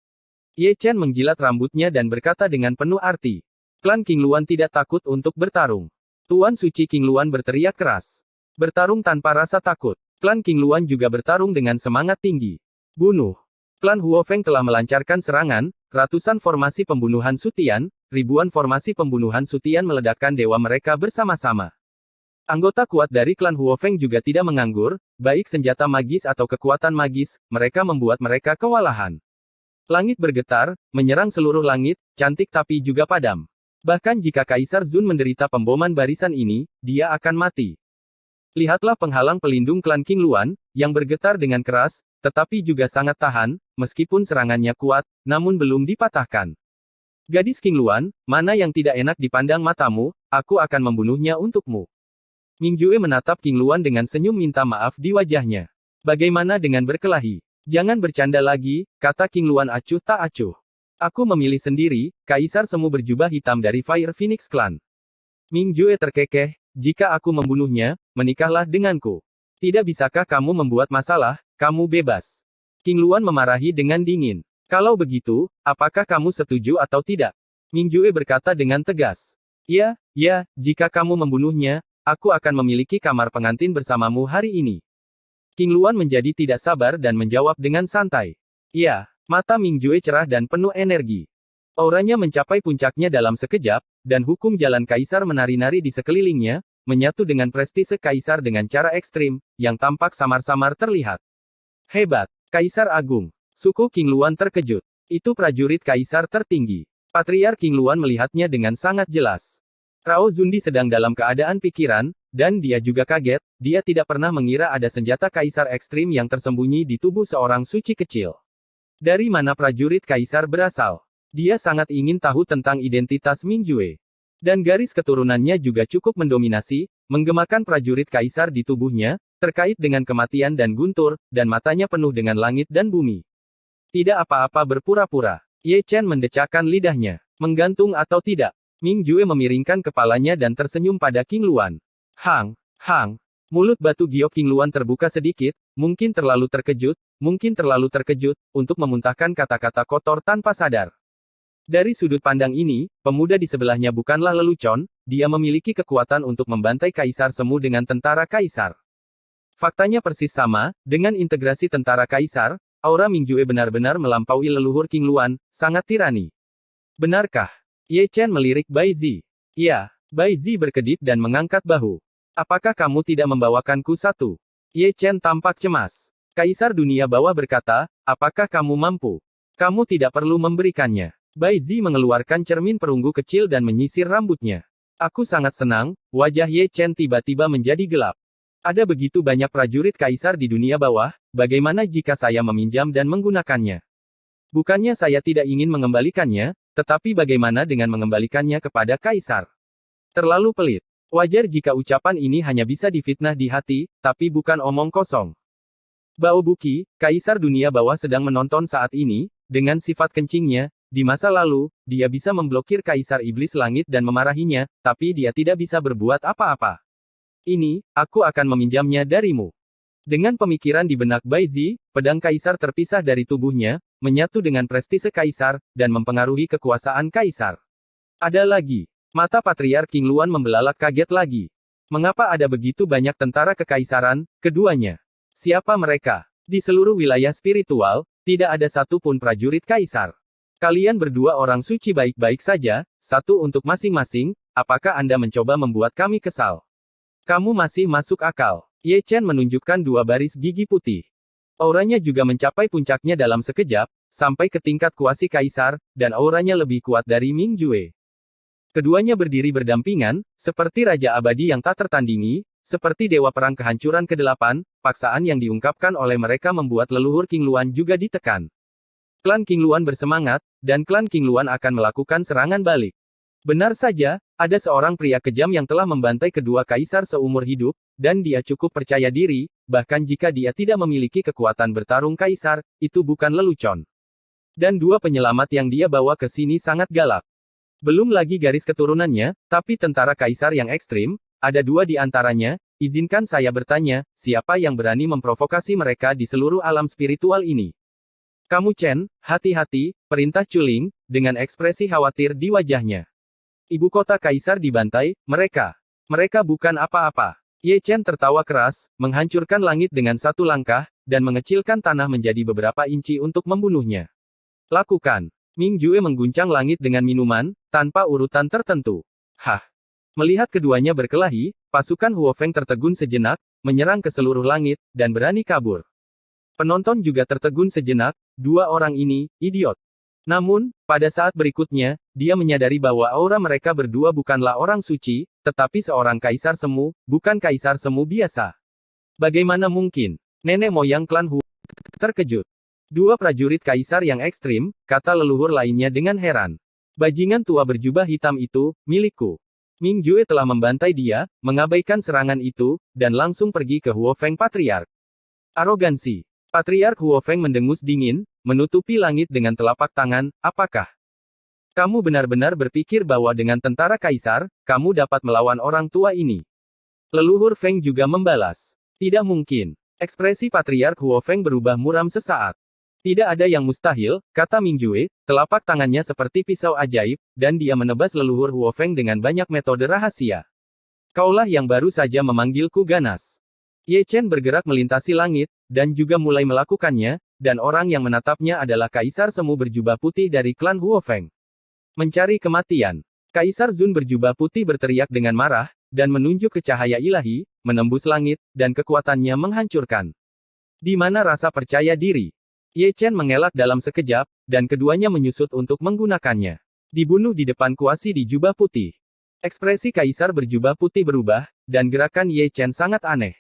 Ye Chen menjilat rambutnya dan berkata dengan penuh arti. Klan King Luan tidak takut untuk bertarung. Tuan Suci King Luan berteriak keras. Bertarung tanpa rasa takut. Klan King Luan juga bertarung dengan semangat tinggi. Bunuh. Klan Huo Feng telah melancarkan serangan, ratusan formasi pembunuhan Sutian, ribuan formasi pembunuhan Sutian meledakkan dewa mereka bersama-sama. Anggota kuat dari klan Huo Feng juga tidak menganggur, baik senjata magis atau kekuatan magis, mereka membuat mereka kewalahan. Langit bergetar, menyerang seluruh langit, cantik tapi juga padam. Bahkan jika Kaisar Zun menderita pemboman barisan ini, dia akan mati. Lihatlah penghalang pelindung klan King Luan, yang bergetar dengan keras, tetapi juga sangat tahan, meskipun serangannya kuat, namun belum dipatahkan. Gadis King Luan, mana yang tidak enak dipandang matamu, aku akan membunuhnya untukmu. Ming Jue menatap King Luan dengan senyum minta maaf di wajahnya. Bagaimana dengan berkelahi? Jangan bercanda lagi, kata King Luan acuh tak acuh. Aku memilih sendiri, Kaisar Semu berjubah hitam dari Fire Phoenix Clan. Ming Jue terkekeh, jika aku membunuhnya, menikahlah denganku. Tidak bisakah kamu membuat masalah, kamu bebas. King Luan memarahi dengan dingin. Kalau begitu, apakah kamu setuju atau tidak? Ming Jue berkata dengan tegas. Ya, jika kamu membunuhnya, aku akan memiliki kamar pengantin bersamamu hari ini. King Luan menjadi tidak sabar dan menjawab dengan santai. Ya, mata Ming Jue cerah dan penuh energi. Auranya mencapai puncaknya dalam sekejap, dan hukum jalan kaisar menari-nari di sekelilingnya, menyatu dengan prestise kaisar dengan cara ekstrim, yang tampak samar-samar terlihat. Hebat, Kaisar Agung. Suku King Luan terkejut. Itu prajurit kaisar tertinggi. Patriark King Luan melihatnya dengan sangat jelas. Rao Zundi sedang dalam keadaan pikiran, dan dia juga kaget, dia tidak pernah mengira ada senjata kaisar ekstrim yang tersembunyi di tubuh seorang suci kecil. Dari mana prajurit kaisar berasal? Dia sangat ingin tahu tentang identitas Mingjue. Dan garis keturunannya juga cukup mendominasi, menggemakan prajurit kaisar di tubuhnya, terkait dengan kematian dan guntur, dan matanya penuh dengan langit dan bumi. Tidak apa-apa berpura-pura. Ye Chen mendecakkan lidahnya. Menggantung atau tidak? Mingjue memiringkan kepalanya dan tersenyum pada King Luan. Hang. Mulut batu giok King Luan terbuka sedikit, mungkin terlalu terkejut, untuk memuntahkan kata-kata kotor tanpa sadar. Dari sudut pandang ini, pemuda di sebelahnya bukanlah lelucon, dia memiliki kekuatan untuk membantai kaisar semu dengan tentara kaisar. Faktanya persis sama, dengan integrasi tentara kaisar, aura Mingjue benar-benar melampaui leluhur King Luan, sangat tirani. Benarkah? Ye Chen melirik Bai Zi. Ya, Bai Zi berkedip dan mengangkat bahu. Apakah kamu tidak membawakanku satu? Ye Chen tampak cemas. Kaisar dunia bawah berkata, apakah kamu mampu? Kamu tidak perlu memberikannya. Bai Zi mengeluarkan cermin perunggu kecil dan menyisir rambutnya. Aku sangat senang, wajah Ye Chen tiba-tiba menjadi gelap. Ada begitu banyak prajurit kaisar di dunia bawah, bagaimana jika saya meminjam dan menggunakannya? Bukannya saya tidak ingin mengembalikannya, tetapi bagaimana dengan mengembalikannya kepada kaisar? Terlalu pelit. Wajar jika ucapan ini hanya bisa difitnah di hati, tapi bukan omong kosong. Bao Buqi, kaisar dunia bawah sedang menonton saat ini, dengan sifat kencingnya. Di masa lalu, dia bisa memblokir Kaisar Iblis Langit dan memarahinya, tapi dia tidak bisa berbuat apa-apa. Ini, aku akan meminjamnya darimu. Dengan pemikiran di benak Bai Zi, pedang Kaisar terpisah dari tubuhnya, menyatu dengan prestise Kaisar, dan mempengaruhi kekuasaan Kaisar. Ada lagi. Mata Patriark King Luan membelalak kaget lagi. Mengapa ada begitu banyak tentara kekaisaran, keduanya? Siapa mereka? Di seluruh wilayah spiritual, tidak ada satupun prajurit Kaisar. Kalian berdua orang suci baik-baik saja, satu untuk masing-masing, apakah Anda mencoba membuat kami kesal? Kamu masih masuk akal. Ye Chen menunjukkan dua baris gigi putih. Auranya juga mencapai puncaknya dalam sekejap, sampai ke tingkat kuasi kaisar, dan auranya lebih kuat dari Mingjue. Keduanya berdiri berdampingan, seperti Raja Abadi yang tak tertandingi, seperti Dewa Perang Kehancuran ke-8, paksaan yang diungkapkan oleh mereka membuat leluhur King Luan juga ditekan. Klan King Luan bersemangat, dan klan King Luan akan melakukan serangan balik. Benar saja, ada seorang pria kejam yang telah membantai kedua kaisar seumur hidup, dan dia cukup percaya diri, bahkan jika dia tidak memiliki kekuatan bertarung kaisar, itu bukan lelucon. Dan dua penyelamat yang dia bawa ke sini sangat galak. Belum lagi garis keturunannya, tapi tentara kaisar yang ekstrim, ada dua di antaranya, izinkan saya bertanya, siapa yang berani memprovokasi mereka di seluruh alam spiritual ini? Kamu Chen, hati-hati, perintah Chuling, dengan ekspresi khawatir di wajahnya. Ibu kota kaisar dibantai, mereka bukan apa-apa. Ye Chen tertawa keras, menghancurkan langit dengan satu langkah, dan mengecilkan tanah menjadi beberapa inci untuk membunuhnya. Lakukan. Mingjue mengguncang langit dengan minuman, tanpa urutan tertentu. Hah. Melihat keduanya berkelahi, pasukan Huofeng tertegun sejenak, menyerang ke seluruh langit, dan berani kabur. Penonton juga tertegun sejenak, dua orang ini, idiot. Namun, pada saat berikutnya, dia menyadari bahwa aura mereka berdua bukanlah orang suci, tetapi seorang kaisar semu, bukan kaisar semu biasa. Bagaimana mungkin? Nenek moyang klan Hu terkejut. Dua prajurit kaisar yang ekstrim, kata leluhur lainnya dengan heran. Bajingan tua berjubah hitam itu, milikku. Mingjue telah membantai dia, mengabaikan serangan itu, dan langsung pergi ke Huofeng Patriark. Arogansi. Patriark Huofeng mendengus dingin, menutupi langit dengan telapak tangan, apakah kamu benar-benar berpikir bahwa dengan tentara kaisar, kamu dapat melawan orang tua ini? Leluhur Feng juga membalas. Tidak mungkin. Ekspresi Patriark Huofeng berubah muram sesaat. Tidak ada yang mustahil, kata Mingjue, telapak tangannya seperti pisau ajaib, dan dia menebas leluhur Huofeng dengan banyak metode rahasia. Kaulah yang baru saja memanggilku ganas. Ye Chen bergerak melintasi langit, dan juga mulai melakukannya, dan orang yang menatapnya adalah Kaisar Semu berjubah putih dari klan Huofeng. Mencari kematian. Kaisar Zun berjubah putih berteriak dengan marah, dan menunjuk ke cahaya ilahi, menembus langit, dan kekuatannya menghancurkan. Di mana rasa percaya diri? Ye Chen mengelak dalam sekejap, dan keduanya menyusut untuk menggunakannya. Dibunuh di depan kuasi di jubah putih. Ekspresi Kaisar berjubah putih berubah, dan gerakan Ye Chen sangat aneh.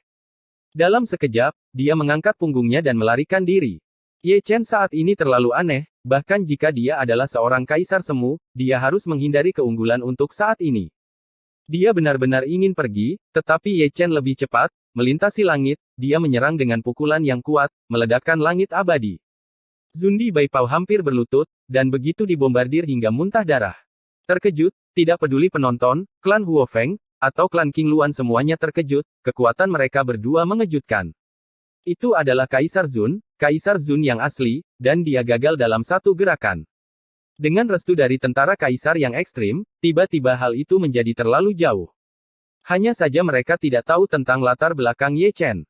Dalam sekejap, dia mengangkat punggungnya dan melarikan diri. Ye Chen saat ini terlalu aneh, bahkan jika dia adalah seorang kaisar semu, dia harus menghindari keunggulan untuk saat ini. Dia benar-benar ingin pergi, tetapi Ye Chen lebih cepat, melintasi langit, dia menyerang dengan pukulan yang kuat, meledakkan langit abadi. Zundi Baipao hampir berlutut, dan begitu dibombardir hingga muntah darah. Terkejut, tidak peduli penonton, klan Huo Feng, atau klan King Luan semuanya terkejut, kekuatan mereka berdua mengejutkan. Itu adalah Kaisar Zun yang asli, dan dia gagal dalam satu gerakan. Dengan restu dari tentara kaisar yang ekstrim, tiba-tiba hal itu menjadi terlalu jauh. Hanya saja mereka tidak tahu tentang latar belakang Ye Chen.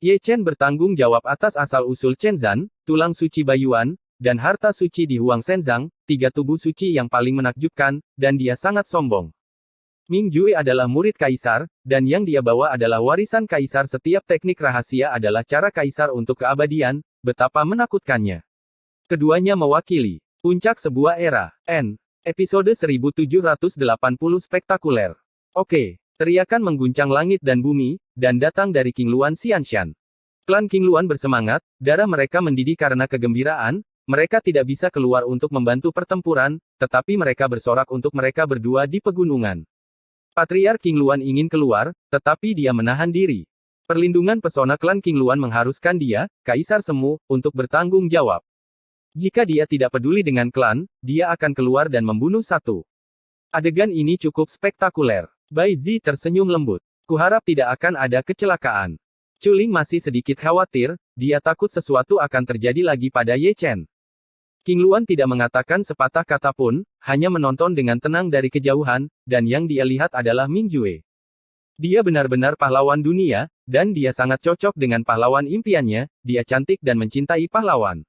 Ye Chen bertanggung jawab atas asal-usul Chenzan, tulang suci Bayuan, dan harta suci di Huang Shenzang, 3 tubuh suci yang paling menakjubkan, dan dia sangat sombong. Ming Jue adalah murid kaisar, dan yang dia bawa adalah warisan kaisar. Setiap teknik rahasia adalah cara kaisar untuk keabadian, betapa menakutkannya. Keduanya mewakili puncak sebuah era. Episode 1780 spektakuler. Oke, teriakan mengguncang langit dan bumi, dan datang dari King Luan Xianshan. Klan King Luan bersemangat, darah mereka mendidih karena kegembiraan, mereka tidak bisa keluar untuk membantu pertempuran, tetapi mereka bersorak untuk mereka berdua di pegunungan. Patriark King Luan ingin keluar, tetapi dia menahan diri. Perlindungan pesona klan King Luan mengharuskan dia, Kaisar Semu, untuk bertanggung jawab. Jika dia tidak peduli dengan klan, dia akan keluar dan membunuh satu. Adegan ini cukup spektakuler. Bai Zi tersenyum lembut. Kuharap tidak akan ada kecelakaan. Chuling masih sedikit khawatir, dia takut sesuatu akan terjadi lagi pada Ye Chen. King Luan tidak mengatakan sepatah kata pun, hanya menonton dengan tenang dari kejauhan, dan yang dia lihat adalah Ming Jue. Dia benar-benar pahlawan dunia, dan dia sangat cocok dengan pahlawan impiannya, dia cantik dan mencintai pahlawan.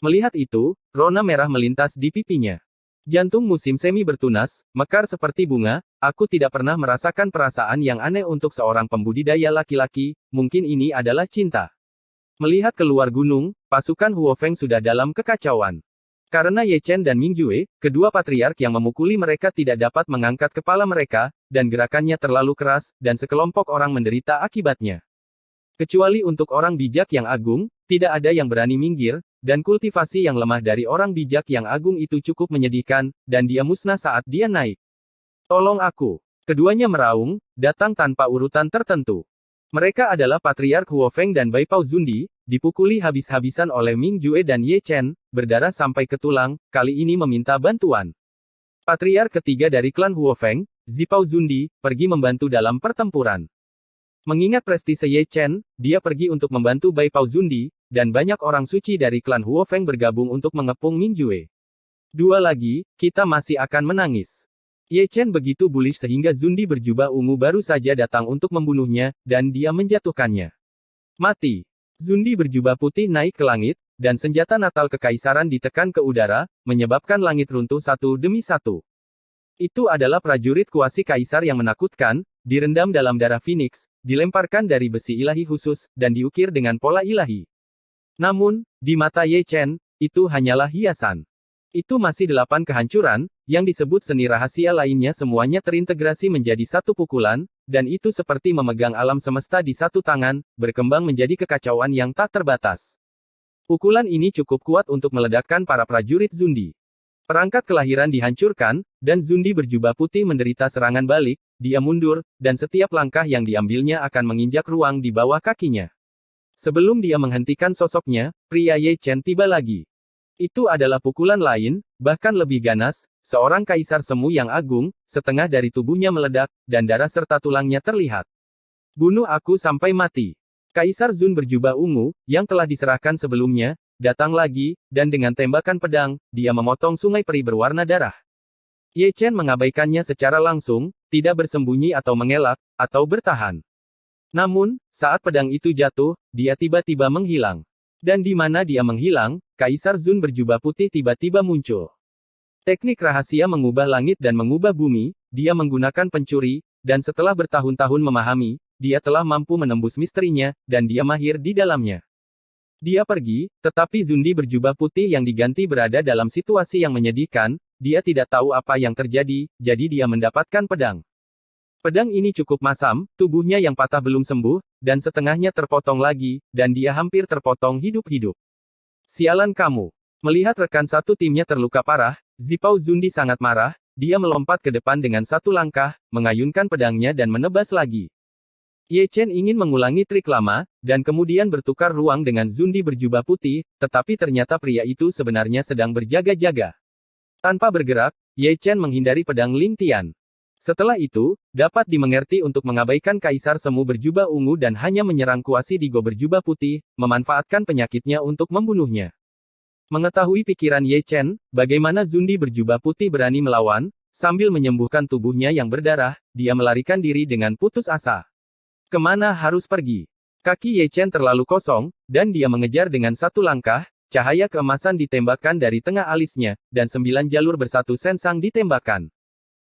Melihat itu, rona merah melintas di pipinya. Jantung musim semi bertunas, mekar seperti bunga, aku tidak pernah merasakan perasaan yang aneh untuk seorang pembudidaya laki-laki, mungkin ini adalah cinta. Melihat keluar gunung, pasukan Huo Feng sudah dalam kekacauan. Karena Ye Chen dan Ming Jue, kedua patriark yang memukuli mereka tidak dapat mengangkat kepala mereka, dan gerakannya terlalu keras, dan sekelompok orang menderita akibatnya. Kecuali untuk orang bijak yang agung, tidak ada yang berani minggir, dan kultivasi yang lemah dari orang bijak yang agung itu cukup menyedihkan, dan dia musnah saat dia naik. Tolong aku. Keduanya meraung, datang tanpa urutan tertentu. Mereka adalah Patriark Huo Feng dan Baipao Zundi, dipukuli habis-habisan oleh Ming Jue dan Ye Chen, berdarah sampai ke tulang, kali ini meminta bantuan. Patriark ketiga dari klan Huo Feng, Zipao Zundi, pergi membantu dalam pertempuran. Mengingat prestise Ye Chen, dia pergi untuk membantu Baipao Zundi, dan banyak orang suci dari klan Huo Feng bergabung untuk mengepung Ming Jue. Dua lagi, kita masih akan menangis. Ye Chen begitu bullish sehingga Zundi berjubah ungu baru saja datang untuk membunuhnya, dan dia menjatuhkannya. Mati. Zundi berjubah putih naik ke langit, dan senjata Natal Kekaisaran ditekan ke udara, menyebabkan langit runtuh satu demi satu. Itu adalah prajurit kuasi kaisar yang menakutkan, direndam dalam darah Phoenix, dilemparkan dari besi ilahi khusus, dan diukir dengan pola ilahi. Namun, di mata Ye Chen, itu hanyalah hiasan. Itu masih 8 kehancuran, yang disebut seni rahasia lainnya semuanya terintegrasi menjadi satu pukulan, dan itu seperti memegang alam semesta di satu tangan, berkembang menjadi kekacauan yang tak terbatas. Pukulan ini cukup kuat untuk meledakkan para prajurit Zundi. Perangkat kelahiran dihancurkan, dan Zundi berjubah putih menderita serangan balik, dia mundur, dan setiap langkah yang diambilnya akan menginjak ruang di bawah kakinya. Sebelum dia menghentikan sosoknya, pria Ye Chen tiba lagi. Itu adalah pukulan lain, bahkan lebih ganas, seorang kaisar semu yang agung, setengah dari tubuhnya meledak, dan darah serta tulangnya terlihat. Bunuh aku sampai mati. Kaisar Zun berjubah ungu, yang telah diserahkan sebelumnya, datang lagi, dan dengan tembakan pedang, dia memotong sungai peri berwarna darah. Ye Chen mengabaikannya secara langsung, tidak bersembunyi atau mengelak, atau bertahan. Namun, saat pedang itu jatuh, dia tiba-tiba menghilang. Dan di mana dia menghilang, Kaisar Zun berjubah putih tiba-tiba muncul. Teknik rahasia mengubah langit dan mengubah bumi, dia menggunakan pencuri, dan setelah bertahun-tahun memahami, dia telah mampu menembus misterinya, dan dia mahir di dalamnya. Dia pergi, tetapi Zundi berjubah putih yang diganti berada dalam situasi yang menyedihkan, dia tidak tahu apa yang terjadi, jadi dia mendapatkan pedang. Pedang ini cukup masam, tubuhnya yang patah belum sembuh, dan setengahnya terpotong lagi, dan dia hampir terpotong hidup-hidup. Sialan kamu. Melihat rekan satu timnya terluka parah, Zipao Zundi sangat marah, dia melompat ke depan dengan satu langkah, mengayunkan pedangnya dan menebas lagi. Ye Chen ingin mengulangi trik lama, dan kemudian bertukar ruang dengan Zundi berjubah putih, tetapi ternyata pria itu sebenarnya sedang berjaga-jaga. Tanpa bergerak, Ye Chen menghindari pedang Ling Tian. Setelah itu, dapat dimengerti untuk mengabaikan Kaisar Semu berjubah ungu dan hanya menyerang Kuasi Digo berjubah putih, memanfaatkan penyakitnya untuk membunuhnya. Mengetahui pikiran Ye Chen, bagaimana Zundi berjubah putih berani melawan, sambil menyembuhkan tubuhnya yang berdarah, dia melarikan diri dengan putus asa. Kemana harus pergi? Kaki Ye Chen terlalu kosong, dan dia mengejar dengan satu langkah, cahaya keemasan ditembakkan dari tengah alisnya, dan 9 jalur bersatu sensang ditembakkan.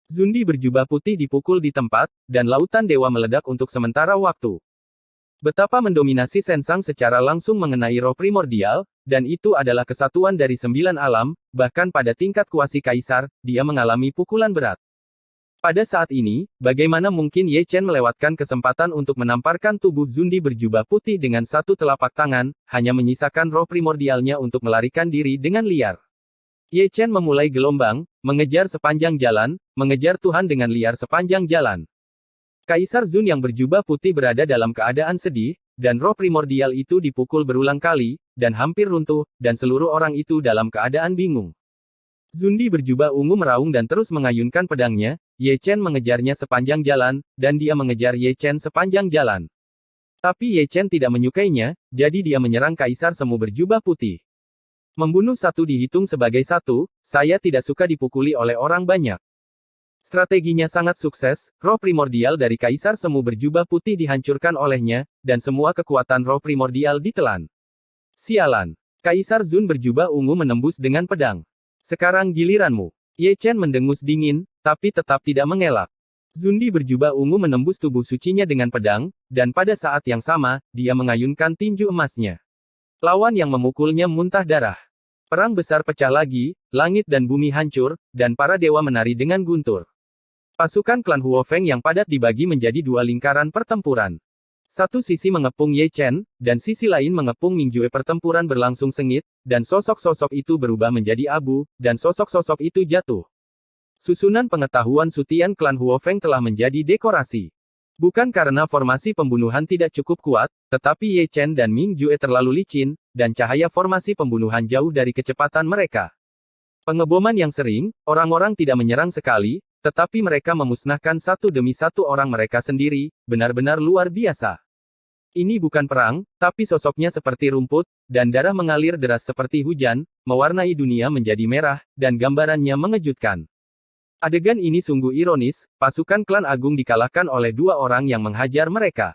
Zundi berjubah putih dipukul di tempat, dan lautan dewa meledak untuk sementara waktu. Betapa mendominasi sensang secara langsung mengenai roh primordial, dan itu adalah kesatuan dari 9 alam, bahkan pada tingkat kuasi kaisar, dia mengalami pukulan berat. Pada saat ini, bagaimana mungkin Ye Chen melewatkan kesempatan untuk menamparkan tubuh Zundi berjubah putih dengan satu telapak tangan, hanya menyisakan roh primordialnya untuk melarikan diri dengan liar. Ye Chen memulai gelombang, mengejar sepanjang jalan, mengejar Tuhan dengan liar sepanjang jalan. Kaisar Zun yang berjubah putih berada dalam keadaan sedih, dan roh primordial itu dipukul berulang kali, dan hampir runtuh, dan seluruh orang itu dalam keadaan bingung. Zundi berjubah ungu meraung dan terus mengayunkan pedangnya, Ye Chen mengejarnya sepanjang jalan, dan dia mengejar Ye Chen sepanjang jalan. Tapi Ye Chen tidak menyukainya, jadi dia menyerang Kaisar Semu berjubah putih. Membunuh satu dihitung sebagai satu, saya tidak suka dipukuli oleh orang banyak. Strateginya sangat sukses, roh primordial dari Kaisar Semu berjubah putih dihancurkan olehnya, dan semua kekuatan roh primordial ditelan. Sialan. Kaisar Zun berjubah ungu menembus dengan pedang. Sekarang giliranmu. Ye Chen mendengus dingin, tapi tetap tidak mengelak. Zundi berjubah ungu menembus tubuh sucinya dengan pedang, dan pada saat yang sama, dia mengayunkan tinju emasnya. Lawan yang memukulnya muntah darah. Perang besar pecah lagi, langit dan bumi hancur, dan para dewa menari dengan guntur. Pasukan klan Huo Feng yang padat dibagi menjadi 2 lingkaran pertempuran. Satu sisi mengepung Ye Chen, dan sisi lain mengepung Mingjue. Pertempuran berlangsung sengit, dan sosok-sosok itu berubah menjadi abu, dan sosok-sosok itu jatuh. Susunan pengetahuan Sutian klan Huo Feng telah menjadi dekorasi. Bukan karena formasi pembunuhan tidak cukup kuat, tetapi Ye Chen dan Ming Jue terlalu licin, dan cahaya formasi pembunuhan jauh dari kecepatan mereka. Pengeboman yang sering, orang-orang tidak menyerang sekali, tetapi mereka memusnahkan satu demi satu orang mereka sendiri, benar-benar luar biasa. Ini bukan perang, tapi sosoknya seperti rumput, dan darah mengalir deras seperti hujan, mewarnai dunia menjadi merah, dan gambarannya mengejutkan. Adegan ini sungguh ironis, pasukan klan agung dikalahkan oleh 2 orang yang menghajar mereka.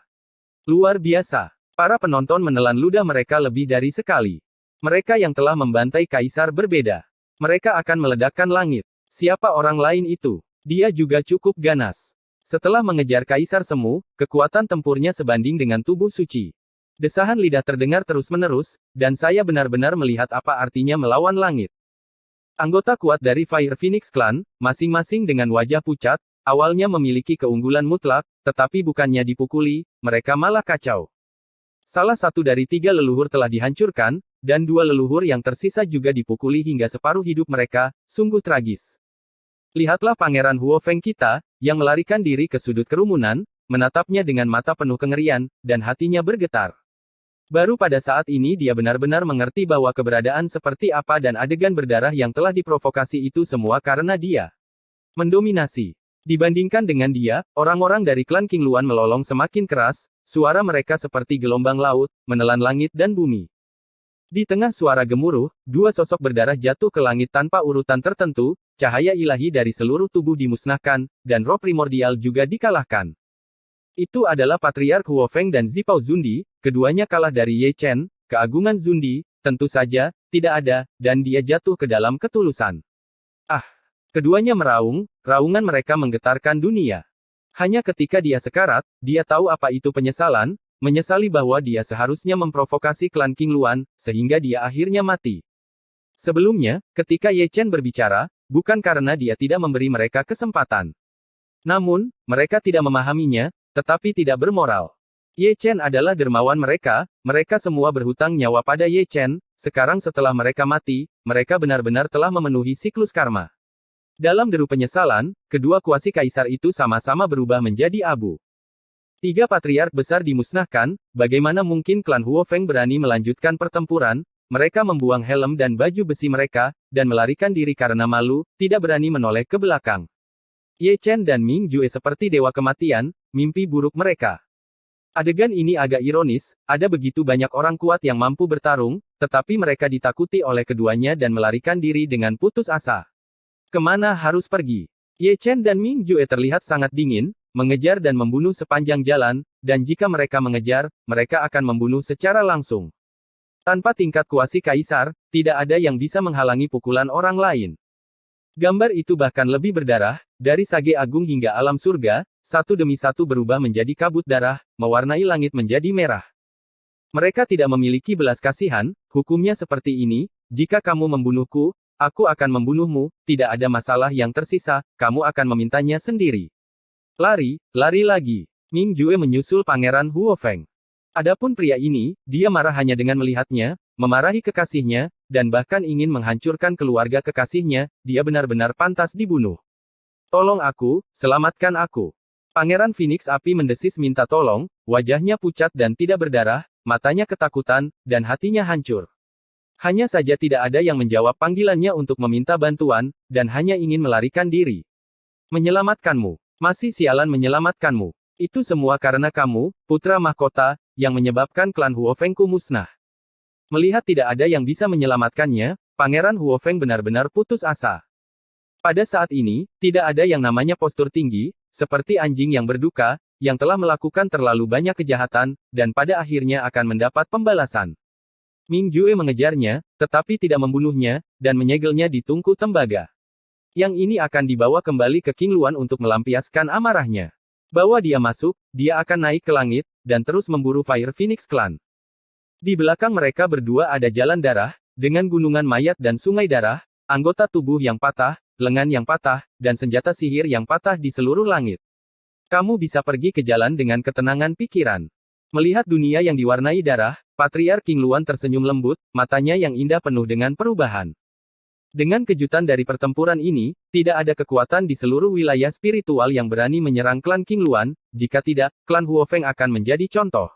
Luar biasa. Para penonton menelan ludah mereka lebih dari sekali. Mereka yang telah membantai kaisar berbeda. Mereka akan meledakkan langit. Siapa orang lain itu? Dia juga cukup ganas. Setelah mengejar Kaisar Semu, kekuatan tempurnya sebanding dengan tubuh suci. Desahan lidah terdengar terus-menerus, dan saya benar-benar melihat apa artinya melawan langit. Anggota kuat dari Fire Phoenix Clan, masing-masing dengan wajah pucat, awalnya memiliki keunggulan mutlak, tetapi bukannya dipukuli, mereka malah kacau. Salah satu dari 3 leluhur telah dihancurkan, dan 2 leluhur yang tersisa juga dipukuli hingga separuh hidup mereka, sungguh tragis. Lihatlah Pangeran Huo Feng kita, yang melarikan diri ke sudut kerumunan, menatapnya dengan mata penuh kengerian, dan hatinya bergetar. Baru pada saat ini dia benar-benar mengerti bahwa keberadaan seperti apa dan adegan berdarah yang telah diprovokasi itu semua karena dia mendominasi. Dibandingkan dengan dia, orang-orang dari klan King Luan melolong semakin keras, suara mereka seperti gelombang laut, menelan langit dan bumi. Di tengah suara gemuruh, 2 sosok berdarah jatuh ke langit tanpa urutan tertentu, cahaya ilahi dari seluruh tubuh dimusnahkan, dan roh primordial juga dikalahkan. Itu adalah Patriark Huo Feng dan Zipao Zundi, keduanya kalah dari Ye Chen, keagungan Zundi, tentu saja, tidak ada, dan dia jatuh ke dalam ketulusan. Ah! Keduanya meraung, raungan mereka menggetarkan dunia. Hanya ketika dia sekarat, dia tahu apa itu penyesalan, menyesali bahwa dia seharusnya memprovokasi klan King Luan, sehingga dia akhirnya mati. Sebelumnya, ketika Ye Chen berbicara, bukan karena dia tidak memberi mereka kesempatan. Namun, mereka tidak memahaminya, tetapi tidak bermoral. Ye Chen adalah dermawan mereka semua berhutang nyawa pada Ye Chen, sekarang setelah mereka mati, mereka benar-benar telah memenuhi siklus karma. Dalam deru penyesalan, kedua kuasi kaisar itu sama-sama berubah menjadi abu. 3 patriark besar dimusnahkan, bagaimana mungkin klan Huo Feng berani melanjutkan pertempuran? Mereka membuang helm dan baju besi mereka, dan melarikan diri karena malu, tidak berani menoleh ke belakang. Ye Chen dan Ming Jue seperti dewa kematian, mimpi buruk mereka. Adegan ini agak ironis, ada begitu banyak orang kuat yang mampu bertarung, tetapi mereka ditakuti oleh keduanya dan melarikan diri dengan putus asa. Kemana harus pergi? Ye Chen dan Ming Jue terlihat sangat dingin, mengejar dan membunuh sepanjang jalan, dan jika mereka mengejar, mereka akan membunuh secara langsung. Tanpa tingkat kuasi kaisar, tidak ada yang bisa menghalangi pukulan orang lain. Gambar itu bahkan lebih berdarah, dari Sage Agung hingga alam surga, satu demi satu berubah menjadi kabut darah, mewarnai langit menjadi merah. Mereka tidak memiliki belas kasihan, hukumnya seperti ini, jika kamu membunuhku, aku akan membunuhmu, tidak ada masalah yang tersisa, kamu akan memintanya sendiri. Lari lagi. Ming Jue menyusul Pangeran Huo Feng. Adapun pria ini, dia marah hanya dengan melihatnya, memarahi kekasihnya, dan bahkan ingin menghancurkan keluarga kekasihnya, dia benar-benar pantas dibunuh. Tolong aku, selamatkan aku. Pangeran Phoenix Api mendesis minta tolong, wajahnya pucat dan tidak berdarah, matanya ketakutan, dan hatinya hancur. Hanya saja tidak ada yang menjawab panggilannya untuk meminta bantuan, dan hanya ingin melarikan diri. Menyelamatkanmu. Masih sialan menyelamatkanmu. Itu semua karena kamu, putra mahkota, yang menyebabkan klan Huo Fengku musnah. Melihat tidak ada yang bisa menyelamatkannya, Pangeran Huo Feng benar-benar putus asa. Pada saat ini, tidak ada yang namanya postur tinggi, seperti anjing yang berduka, yang telah melakukan terlalu banyak kejahatan, dan pada akhirnya akan mendapat pembalasan. Ming Jue mengejarnya, tetapi tidak membunuhnya, dan menyegelnya di tungku tembaga. Yang ini akan dibawa kembali ke King Luan untuk melampiaskan amarahnya. Bawa dia masuk, dia akan naik ke langit, dan terus memburu Fire Phoenix Clan. Di belakang mereka berdua ada jalan darah, dengan gunungan mayat dan sungai darah, anggota tubuh yang patah, lengan yang patah, dan senjata sihir yang patah di seluruh langit. Kamu bisa pergi ke jalan dengan ketenangan pikiran. Melihat dunia yang diwarnai darah, Patriark King Luan tersenyum lembut, matanya yang indah penuh dengan perubahan. Dengan kejutan dari pertempuran ini, tidak ada kekuatan di seluruh wilayah spiritual yang berani menyerang klan King Luan, jika tidak, klan Huo Feng akan menjadi contoh.